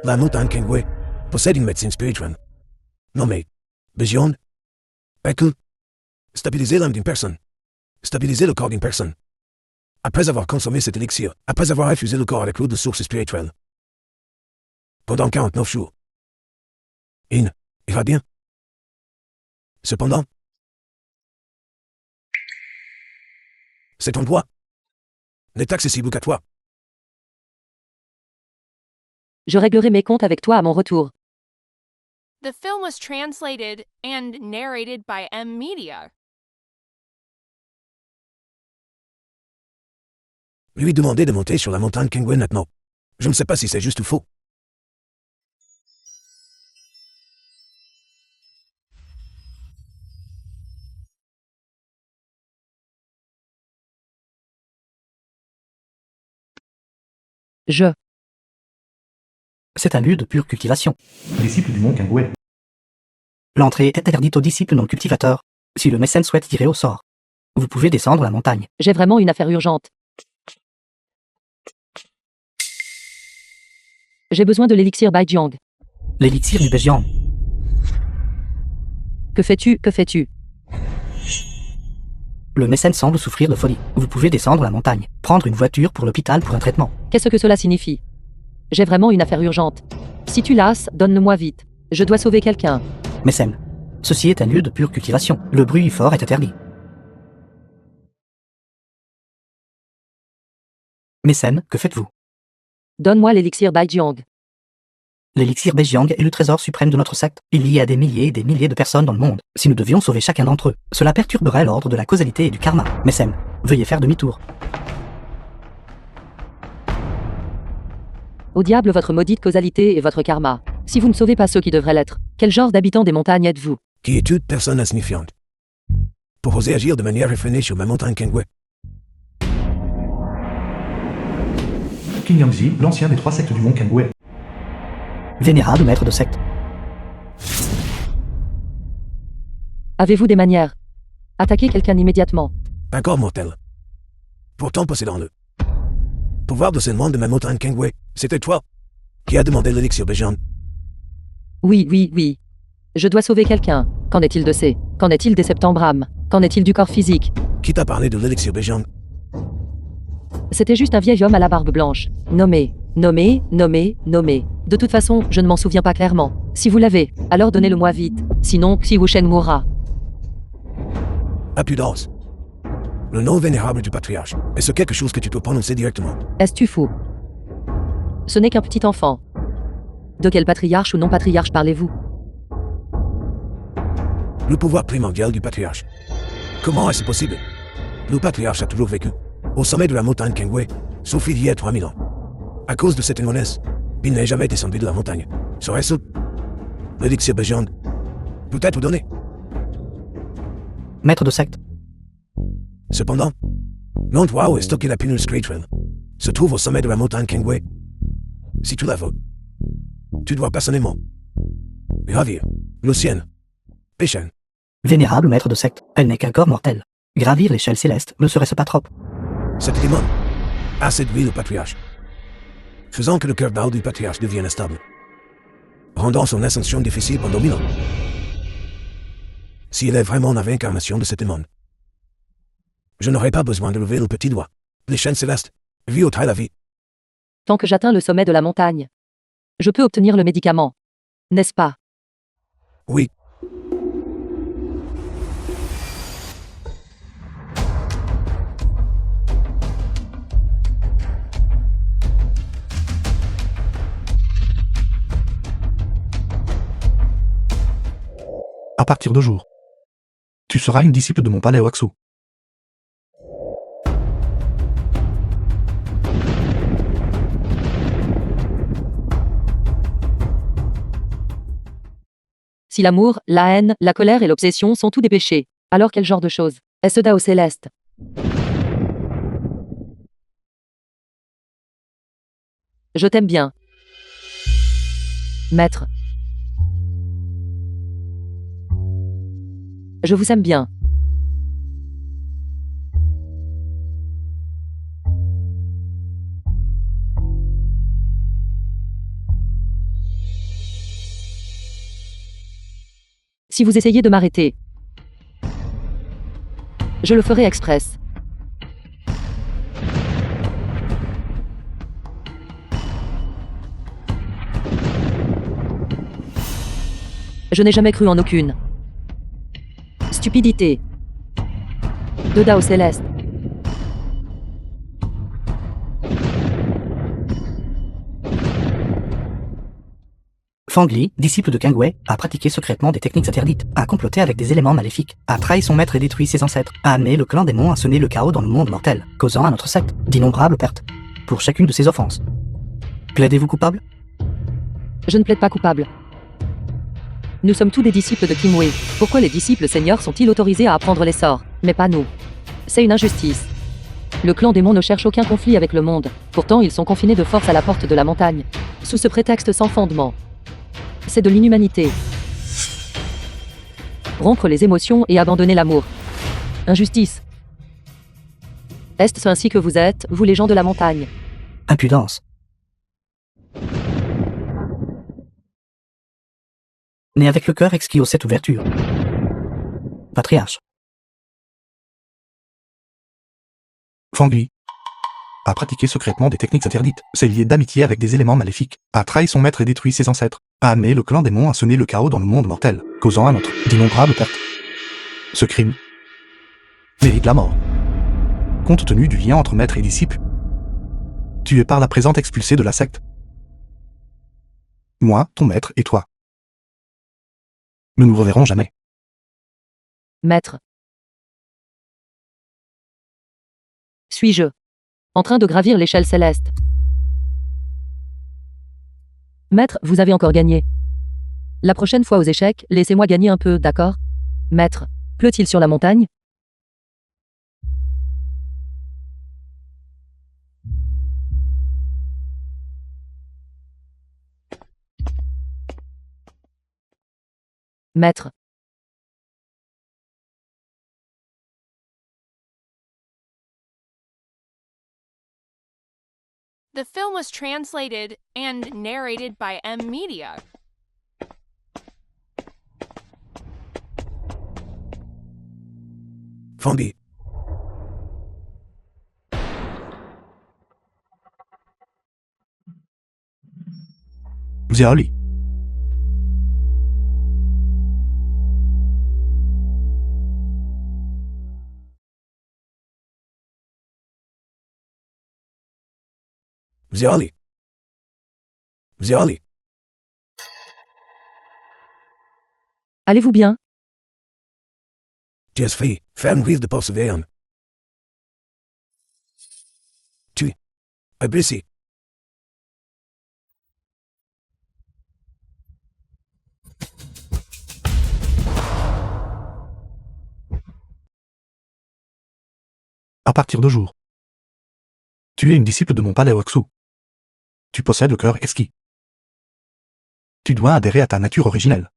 La montagne Kengwe possède une médecine spirituelle nommée Beyond. Ekul. Stabiliser l'âme d'une personne. Stabiliser le corps d'une personne. Après avoir consommé cet élixir, après avoir infusé le corps avec l'eau de source spirituelle. Pendant 49 jours. Il va bien. Cependant, cet endroit n'est accessible qu'à toi. Je réglerai mes comptes avec toi à mon retour. The film was translated and narrated by M-Media. Lui demander de monter sur la montagne Kengwe maintenant. Je ne sais pas si c'est juste ou faux. C'est un lieu de pure cultivation. Disciple du mont Kingway. L'entrée est interdite aux disciples non cultivateurs, si le mécène souhaite tirer au sort. Vous pouvez descendre la montagne. J'ai vraiment une affaire urgente. J'ai besoin de l'élixir Baijiang. L'élixir du Beijiang. Que fais-tu? Que fais-tu? Le mécène semble souffrir de folie. Vous pouvez descendre la montagne, prendre une voiture pour l'hôpital pour un traitement. Qu'est-ce que cela signifie? J'ai vraiment une affaire urgente. Si tu lasses, donne-le-moi vite. Je dois sauver quelqu'un. Mécène. Ceci est un lieu de pure cultivation. Le bruit fort est interdit. Mécène, que faites-vous? Donne-moi l'élixir Baijiang. L'élixir Beijiang est le trésor suprême de notre secte. Il y a des milliers et des milliers de personnes dans le monde. Si nous devions sauver chacun d'entre eux, cela perturberait l'ordre de la causalité et du karma. Mécène, veuillez faire demi-tour. Au diable votre maudite causalité et votre karma. Si vous ne sauvez pas ceux qui devraient l'être, quel genre d'habitant des montagnes êtes-vous? Qui est toute personne insignifiante. Pour oser agir de manière effrénée sur ma montagne Kengwe. Qin Yangzi, l'ancien des 3 sectes du mont Kengwe. Vénérable maître de secte. Avez-vous des manières? Attaquez quelqu'un immédiatement. Un corps mortel. Pourtant possédant-le. Pouvoir de seulement de ma montagne Kengwe, c'était toi qui as demandé l'élixir Beijiang. Oui. Je dois sauver quelqu'un. Qu'en est-il de ces? Qu'en est-il des septembrames? Qu'en est-il du corps physique? Qui t'a parlé de l'élixir Beijiang? C'était juste un vieil homme à la barbe blanche. Nommé. De toute façon, je ne m'en souviens pas clairement. Si vous l'avez, alors donnez-le-moi vite. Sinon, Xi Wusheng mourra. Impudence. Le nom vénérable du patriarche. Est-ce quelque chose que tu peux prononcer directement? Est-ce-tu fou? Ce n'est qu'un petit enfant. De quel patriarche ou non-patriarche parlez-vous? Le pouvoir primordial du patriarche. Comment est-ce possible? Le patriarche a toujours vécu au sommet de la montagne Kengwe, sauf il y a 3000 ans. À cause de cette monnaie, il n'est jamais descendu de la montagne. Serait-ce l'élixir Beijiang? Peut-être vous donner. Maître de secte. Cependant, l'endroit où est stocké la Pinus Greatrail se trouve au sommet de la montagne Kengwe. Si tu la veux, tu dois personnellement gravir l'océan Beijiang. Vénérable maître de secte. Elle n'est qu'un corps mortel. Gravir l'échelle céleste ne serait-ce pas trop? Cette démon a séduit le patriarche, faisant que le cœur d'âme du patriarche devienne instable, rendant son ascension difficile pendant 1000 ans. Si elle est vraiment la réincarnation de cette démon, je n'aurais pas besoin de lever le petit doigt. Les chaînes célestes, vie au la vie. Tant que j'atteins le sommet de la montagne, je peux obtenir le médicament. N'est-ce pas? Oui. À partir de jour, tu seras une disciple de mon palais Oaxu. Si l'amour, la haine, la colère et l'obsession sont tous des péchés, alors quel genre de choses est-ce Dao céleste? Je t'aime bien. Maître. Je vous aime bien. Si vous essayez de m'arrêter, je le ferai express. Je n'ai jamais cru en aucune stupidité de Dao céleste. Fangli, disciple de Kengwe, a pratiqué secrètement des techniques interdites, a comploté avec des éléments maléfiques, a trahi son maître et détruit ses ancêtres, a amené le clan démon à semer le chaos dans le monde mortel, causant à notre secte d'innombrables pertes. Pour chacune de ces offenses, plaidez-vous coupable? Je ne plaide pas coupable. Nous sommes tous des disciples de Kimwei. Pourquoi les disciples seigneurs sont-ils autorisés à apprendre les sorts, mais pas nous? C'est une injustice. Le clan démon ne cherche aucun conflit avec le monde. Pourtant, ils sont confinés de force à la porte de la montagne, sous ce prétexte sans fondement. C'est de l'inhumanité. Rompre les émotions et abandonner l'amour. Injustice. Est-ce ainsi que vous êtes, vous les gens de la montagne? Impudence. Né avec le cœur exquis aux 7 ouvertures. Patriarche. Fangli a pratiqué secrètement des techniques interdites, s'est lié d'amitié avec des éléments maléfiques, a trahi son maître et détruit ses ancêtres, a amené le clan démon à semer le chaos dans le monde mortel, causant à notre d'innombrables pertes. Ce crime mérite la mort. Compte tenu du lien entre maître et disciple, Tu es par la présente expulsé de la secte. Moi, ton maître et toi. Nous nous reverrons jamais. Maître. Suis-je en train de gravir l'échelle céleste? Maître, vous avez encore gagné. La prochaine fois aux échecs, laissez-moi gagner un peu, d'accord? Maître, pleut-il sur la montagne? Maître. The film was translated and narrated by M Media. Fondé. Ziaoli. Ziali. Ziali. Allez-vous bien? Tu es fait, ferme rive de Porcevean. Tu es blessé. À partir de jour. Tu es une disciple de mon palais Oxu. Tu possèdes le cœur exquis. Tu dois adhérer à ta nature originelle.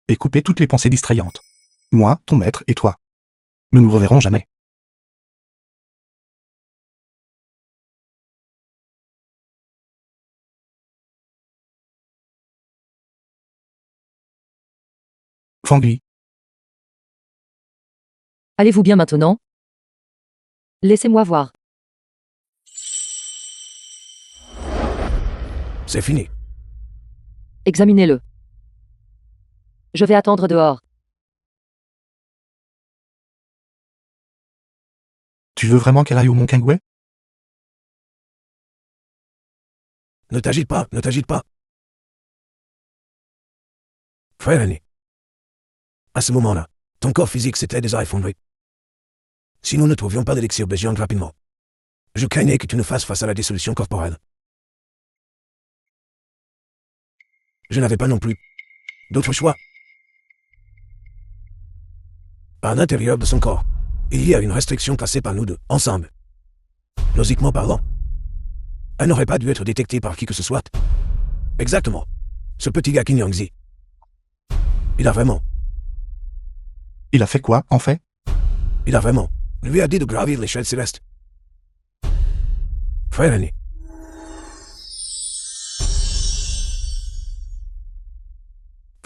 Et couper toutes les pensées distrayantes. Moi, ton maître et toi. Nous nous reverrons jamais. Fangui. Allez-vous bien maintenant? Laissez-moi voir. C'est fini. Examinez-le. Je vais attendre dehors. Tu veux vraiment qu'elle aille au Mont Kangway? Ne t'agite pas, ne t'agite pas. Frère aîné. À ce moment-là, ton corps physique s'était déjà effondré. Si nous ne trouvions pas d'élixir Béjiang rapidement, je craignais que tu ne fasses face à la dissolution corporelle. Je n'avais pas non plus d'autre choix. À l'intérieur de son corps, il y a une restriction placée par nous deux, ensemble. Logiquement parlant, elle n'aurait pas dû être détectée par qui que ce soit. Exactement. Ce petit gars Qin Yangzi. Il a vraiment, Il a fait quoi, en fait? lui a dit de gravir l'échelle céleste. Frère aîné.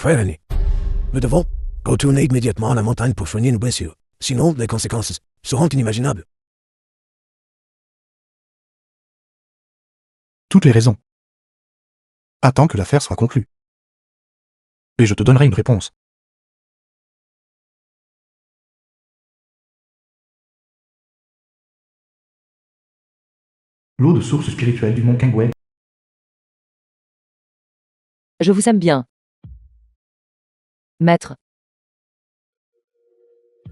Frère aîné. Nous devons retourner immédiatement à la montagne pour soigner nos blessures. Sinon, les conséquences seront inimaginables. Toutes les raisons. Attends que l'affaire soit conclue. Et je te donnerai une réponse. L'eau de source spirituelle du Mont Kangway. Je vous aime bien. Maître.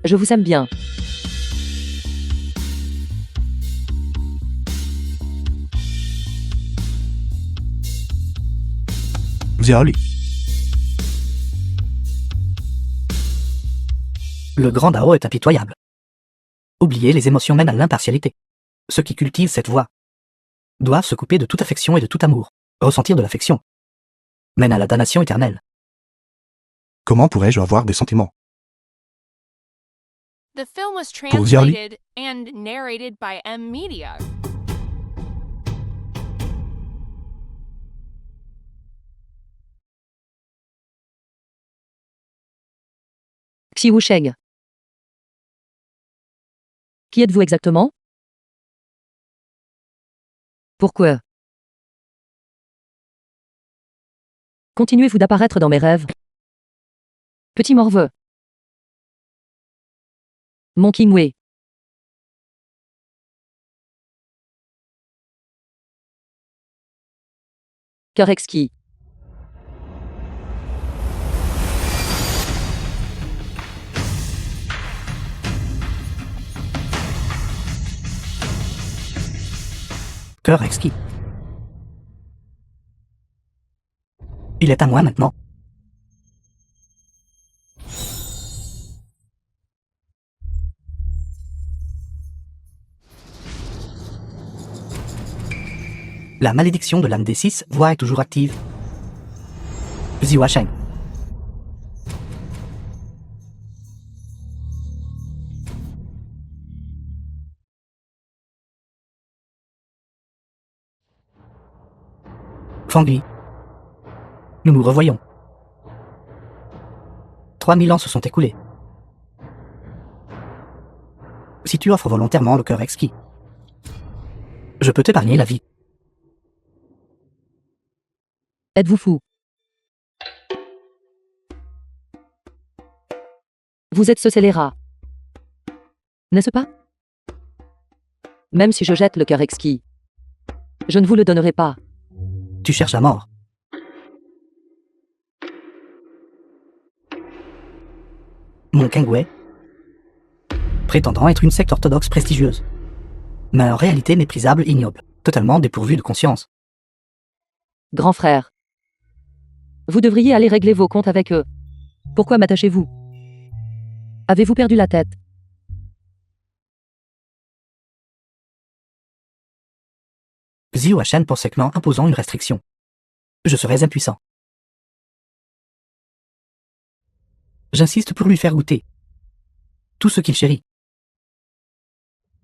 Je vous aime bien. Ziaoli. Le grand Dao est impitoyable. Oublier les émotions mène à l'impartialité. Ceux qui cultivent cette voie doivent se couper de toute affection et de tout amour. Ressentir de l'affection mène à la damnation éternelle. Comment pourrais-je avoir des sentiments? The film was Pour Ziaoli. translated and narrated by M Media. Xi Wusheng. Qui êtes-vous exactement? Pourquoi? Continuez-vous d'apparaître dans mes rêves? Petit morveux. Mon Qingwei. Cœur exquis. Cœur exquis. Il est à moi maintenant. La malédiction de l'âme des 6 voix est toujours active. Ziwa Shen. Fangui. Nous nous revoyons. 3000 ans se sont écoulés. Si tu offres volontairement le cœur exquis, je peux t'épargner la vie. Êtes-vous fou? Vous êtes ce scélérat. N'est-ce pas? Même si je jette le cœur exquis, je ne vous le donnerai pas. Tu cherches la mort. Mon Kengwe, prétendant être une secte orthodoxe prestigieuse, mais en réalité méprisable, ignoble, totalement dépourvue de conscience. Grand frère, vous devriez aller régler vos comptes avec eux. Pourquoi m'attachez-vous? Avez-vous perdu la tête? Ziwa Shen pour ses clans imposant une restriction. Je serais impuissant. J'insiste pour lui faire goûter tout ce qu'il chérit.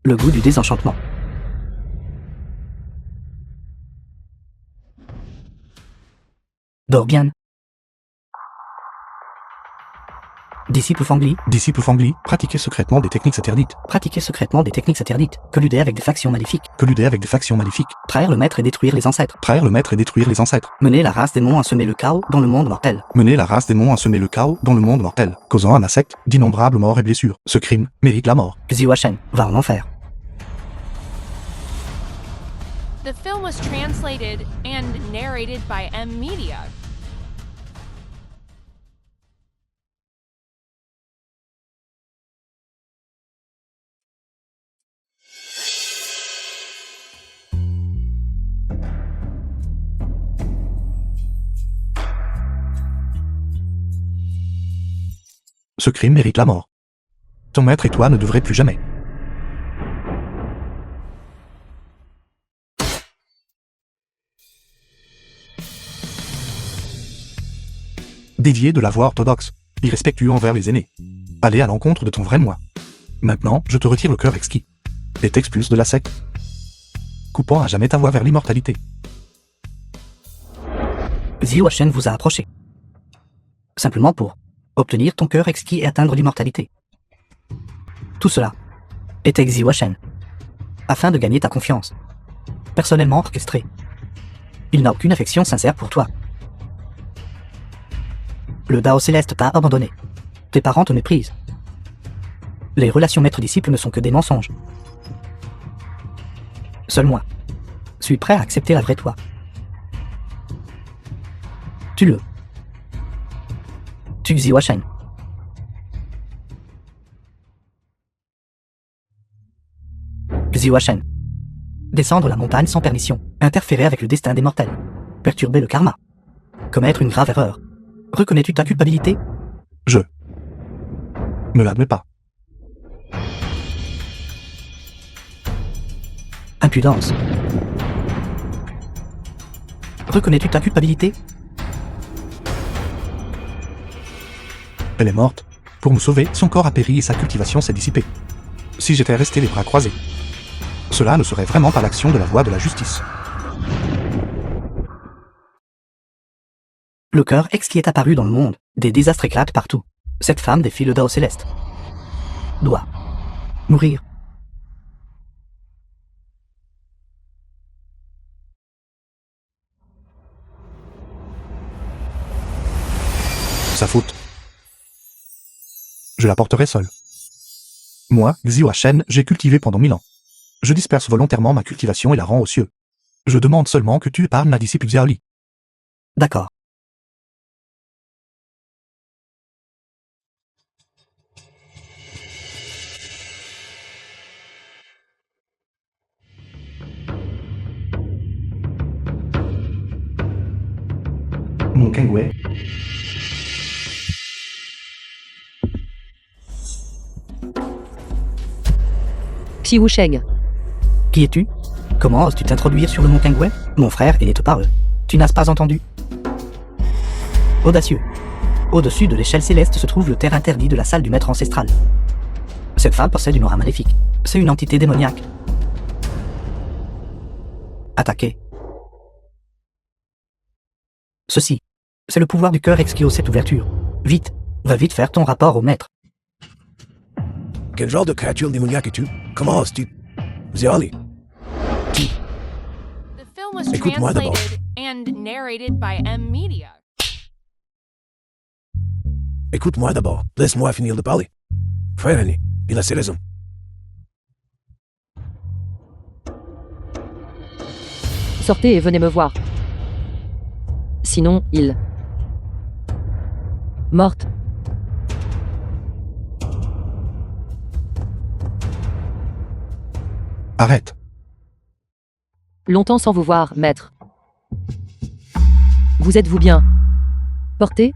Le goût du désenchantement. Dors bien. Disciple Fangli, Disciple Fangli, pratiquez secrètement des techniques interdites. pratiquer secrètement des techniques interdites, colluder avec des factions maléfiques, Colluder avec des factions maléfiques. trahir le maître et détruire les ancêtres, Trahir le maître et détruire les ancêtres. mener la race démon à semer le chaos dans le monde mortel. Mener la race démon à semer le chaos dans le monde mortel, causant à ma secte d'innombrables morts et blessures. Ce crime mérite la mort. Ziwa Shen va en enfer. The film was translated and narrated by M Media. Ce crime mérite la mort. Ton maître et toi ne devrez plus jamais. Dédié de la voie orthodoxe, irrespectueux envers les aînés. Aller à l'encontre de ton vrai moi. Maintenant, je te retire le cœur exquis. Et t'expulse de la secte. Coupant à jamais ta voie vers l'immortalité. Ziwa Shen vous a approché. Simplement pour obtenir ton cœur exquis et atteindre l'immortalité. Tout cela était Ziwa Shen, afin de gagner ta confiance. Personnellement orchestré. Il n'a aucune affection sincère pour toi. Le Dao Céleste t'a abandonné. Tes parents te méprisent. Les relations maître-disciple ne sont que des mensonges. Seul moi suis prêt à accepter la vraie toi. Tue-le. Tue Ziwa Shen. Ziwa Shen. Descendre la montagne sans permission, interférer avec le destin des mortels, perturber le karma, commettre une grave erreur. Reconnais-tu ta culpabilité? Je ne l'admets pas. Impudence. Reconnais-tu ta culpabilité? Elle est morte. Pour me sauver, son corps a péri et sa cultivation s'est dissipée. Si j'étais resté les bras croisés, cela ne serait vraiment pas l'action de la voie de la justice. Le cœur exquis est apparu dans le monde. Des désastres éclatent partout. Cette femme défie le Dao Céleste. Doit mourir. Sa faute. Je la porterai seul. Moi, Ziwa Shen, j'ai cultivé pendant 1000 ans. Je disperse volontairement ma cultivation et la rends aux cieux. Je demande seulement que tu épargnes ma disciple Xiaoli. D'accord. Mon Kangway. Xi Wusheng. Qui es-tu? Comment oses-tu t'introduire sur le mont Kangway? Mon frère et te parle. Tu n'as pas entendu? Audacieux. Au-dessus de l'échelle céleste se trouve le terre interdit de la salle du maître ancestral. Cette femme possède une aura maléfique. C'est une entité démoniaque. Attaquer. Ceci. C'est le pouvoir du cœur exquis cette ouverture. Vite. Va vite faire ton rapport au maître. Quel genre de créature démoniaque es-tu? Comment oses-tu? Ziali, The film was Écoute-moi d'abord. translated and narrated by M Media. écoute-moi d'abord. Laisse-moi finir de parler. Frère aîné, il a ses raisons. Sortez et venez me voir. Sinon, il... Morte. Arrête. Longtemps sans vous voir, maître. Vous êtes-vous bien porté?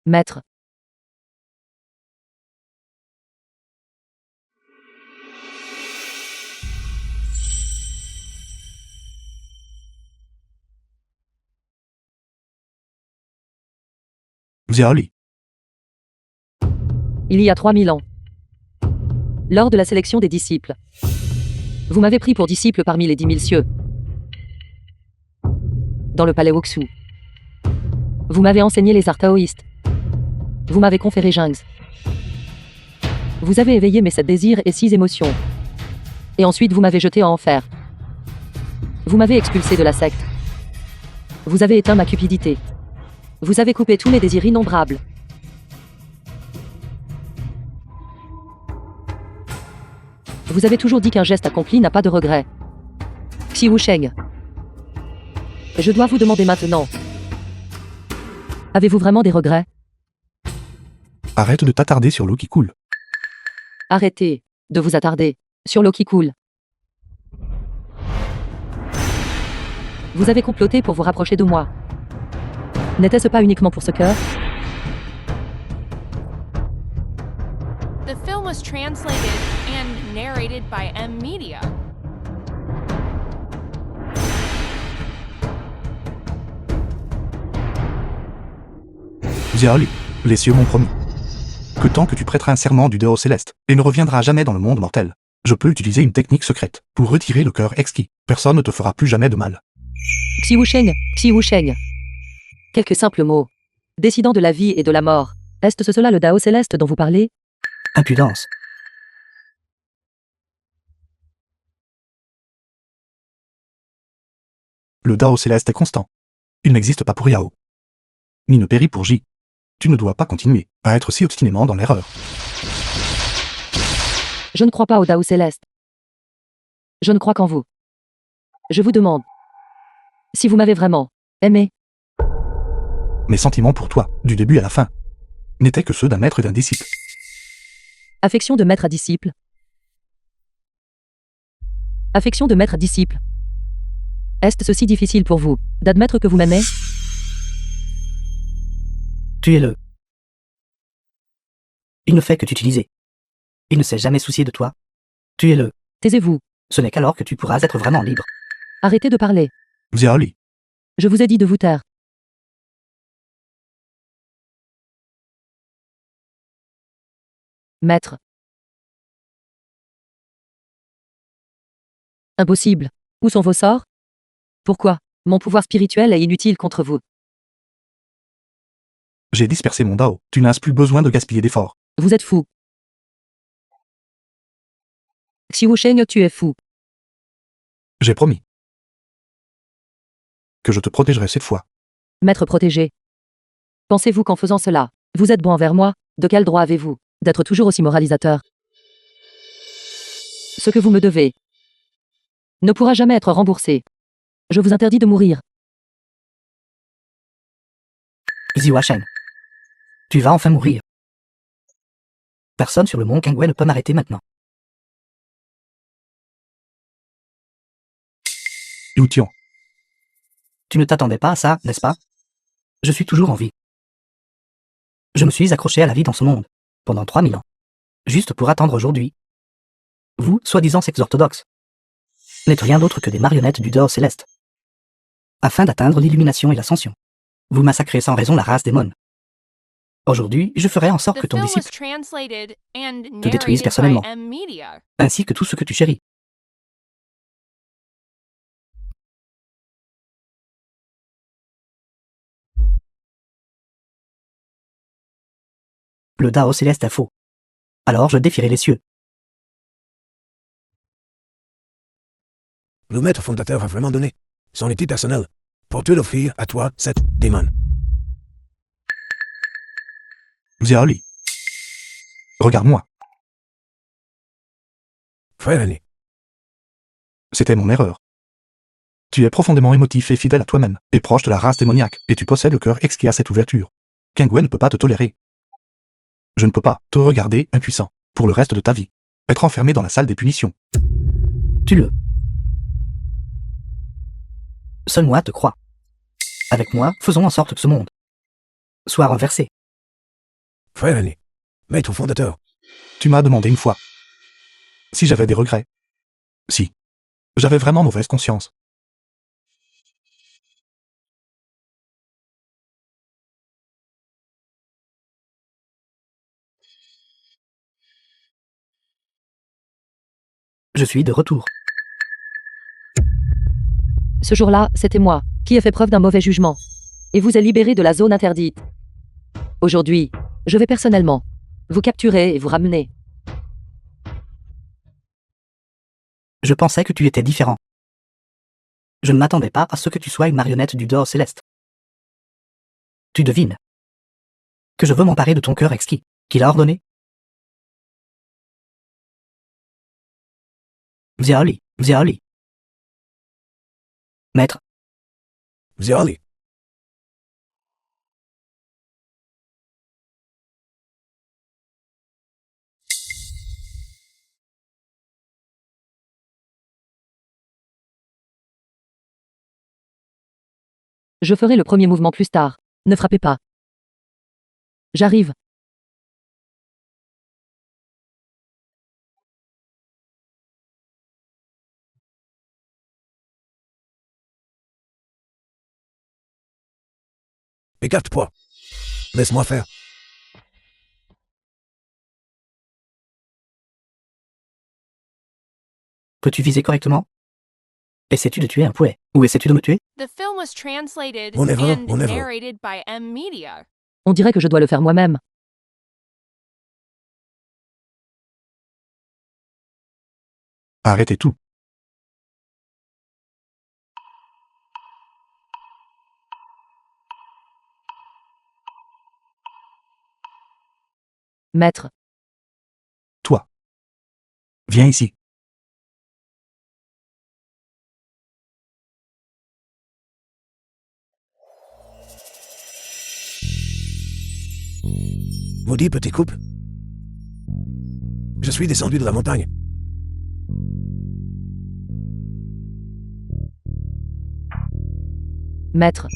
Maître. Ziali. Il y a 3000 ans. Lors de la sélection des disciples. Vous m'avez pris pour disciple parmi les 10 000 cieux. Dans le palais Oxu. Vous m'avez enseigné les arts taoïstes. Vous m'avez conféré Jinx. Vous avez éveillé mes 7 désirs et 6 émotions. Et ensuite vous m'avez jeté en enfer. Vous m'avez expulsé de la secte. Vous avez éteint ma cupidité. Vous avez coupé tous mes désirs innombrables. Vous avez toujours dit qu'un geste accompli n'a pas de regret. Xi Wusheng. Je dois vous demander maintenant. Avez-vous vraiment des regrets? Arrête de t'attarder sur l'eau qui coule. Arrêtez de vous attarder sur l'eau qui coule. Vous avez comploté pour vous rapprocher de moi. N'était-ce pas uniquement pour ce cœur? The film was translated and narrated by M Media. Ziali, les cieux m'ont promis que tant que tu prêteras un serment du Dao céleste et ne reviendras jamais dans le monde mortel, je peux utiliser une technique secrète pour retirer le cœur exquis. Personne ne te fera plus jamais de mal. Xi Wusheng, Xi Wusheng. Quelques simples mots. Décidant de la vie et de la mort. Est-ce cela le Dao céleste dont vous parlez? Impudence. Le Dao céleste est constant. Il n'existe pas pour Yao. Ni ne périt pour J. Tu ne dois pas continuer à être si obstinément dans l'erreur. Je ne crois pas au Dao céleste. Je ne crois qu'en vous. Je vous demande. Si vous m'avez vraiment aimé. Mes sentiments pour toi, du début à la fin, n'étaient que ceux d'un maître et d'un disciple. Affection de maître à disciple. Affection de maître à disciple. Est-ce ceci difficile pour vous, d'admettre que vous m'aimez? Tuez-le. Il ne fait que t'utiliser. Il ne s'est jamais soucié de toi. Tuez-le. Taisez-vous. Ce n'est qu'alors que tu pourras être vraiment libre. Arrêtez de parler. Ziali, Je vous ai dit de vous taire. Maître. Impossible. Où sont vos sorts? Pourquoi? Mon pouvoir spirituel est inutile contre vous. J'ai dispersé mon Dao. Tu n'as plus besoin de gaspiller d'efforts. Vous êtes fou. Xiu Sheng, tu es fou. J'ai promis que je te protégerai cette fois. Maître protégé. Pensez-vous qu'en faisant cela, vous êtes bon envers moi? De quel droit avez-vous d'être toujours aussi moralisateur? Ce que vous me devez ne pourra jamais être remboursé. Je vous interdis de mourir. Ziwa Shen. Tu vas enfin mourir. Personne sur le mont Kangwei ne peut m'arrêter maintenant. Liu Tian, Tu ne t'attendais pas à ça, n'est-ce pas? Je suis toujours en vie. Je me suis accroché à la vie dans ce monde, pendant 3000 ans. Juste pour attendre aujourd'hui. Vous, soi-disant sectes orthodoxes, n'êtes rien d'autre que des marionnettes du dehors céleste. Afin d'atteindre l'illumination et l'ascension, vous massacrez sans raison la race démon. Aujourd'hui, je ferai en sorte The que ton film was disciple, translated and te détruise narrated by personnellement. M-Media. ainsi que tout ce que tu chéris. Le Dao céleste est faux. Alors je défierai les cieux. Le maître fondateur a vraiment donné son outil personnel pour te l'offrir à toi, cette démon. Xiaoli. Regarde-moi. Frère aîné, C'était mon erreur. Tu es profondément émotif et fidèle à toi-même, et proche de la race démoniaque, et tu possèdes le cœur exquis à cette ouverture. Kangwei ne peut pas te tolérer. Je ne peux pas te regarder impuissant, pour le reste de ta vie. Être enfermé dans la salle des punitions. Tue-le. Seul moi te crois. Avec moi, faisons en sorte que ce monde soit renversé. frère aîné, maître fondateur, Tu m'as demandé une fois si j'avais des regrets. Si. J'avais vraiment mauvaise conscience. Je suis de retour. Ce jour-là, c'était moi qui ai fait preuve d'un mauvais jugement. Et vous ai libéré de la zone interdite. Aujourd'hui, je vais personnellement vous capturer et vous ramener. Je pensais que tu étais différent. Je ne m'attendais pas à ce que tu sois une marionnette du dehors céleste. Tu devines que je veux m'emparer de ton cœur exquis, qu'il a ordonné. Xiaoli, Xiaoli. Maître, Xiaoli, Je ferai le premier mouvement plus tard. Ne frappez pas. J'arrive. écarte-toi. Laisse-moi faire. peux-tu viser correctement? Essaies-tu de tuer un pouet? Ou essaies-tu de me tuer? The film was translated Mon erreur, and mon erreur. narrated by M-Media. On dirait que je dois le faire moi-même. Arrêtez tout. Maître, Toi. Viens ici. Maudit petit couple. Je suis descendu de la montagne. maître,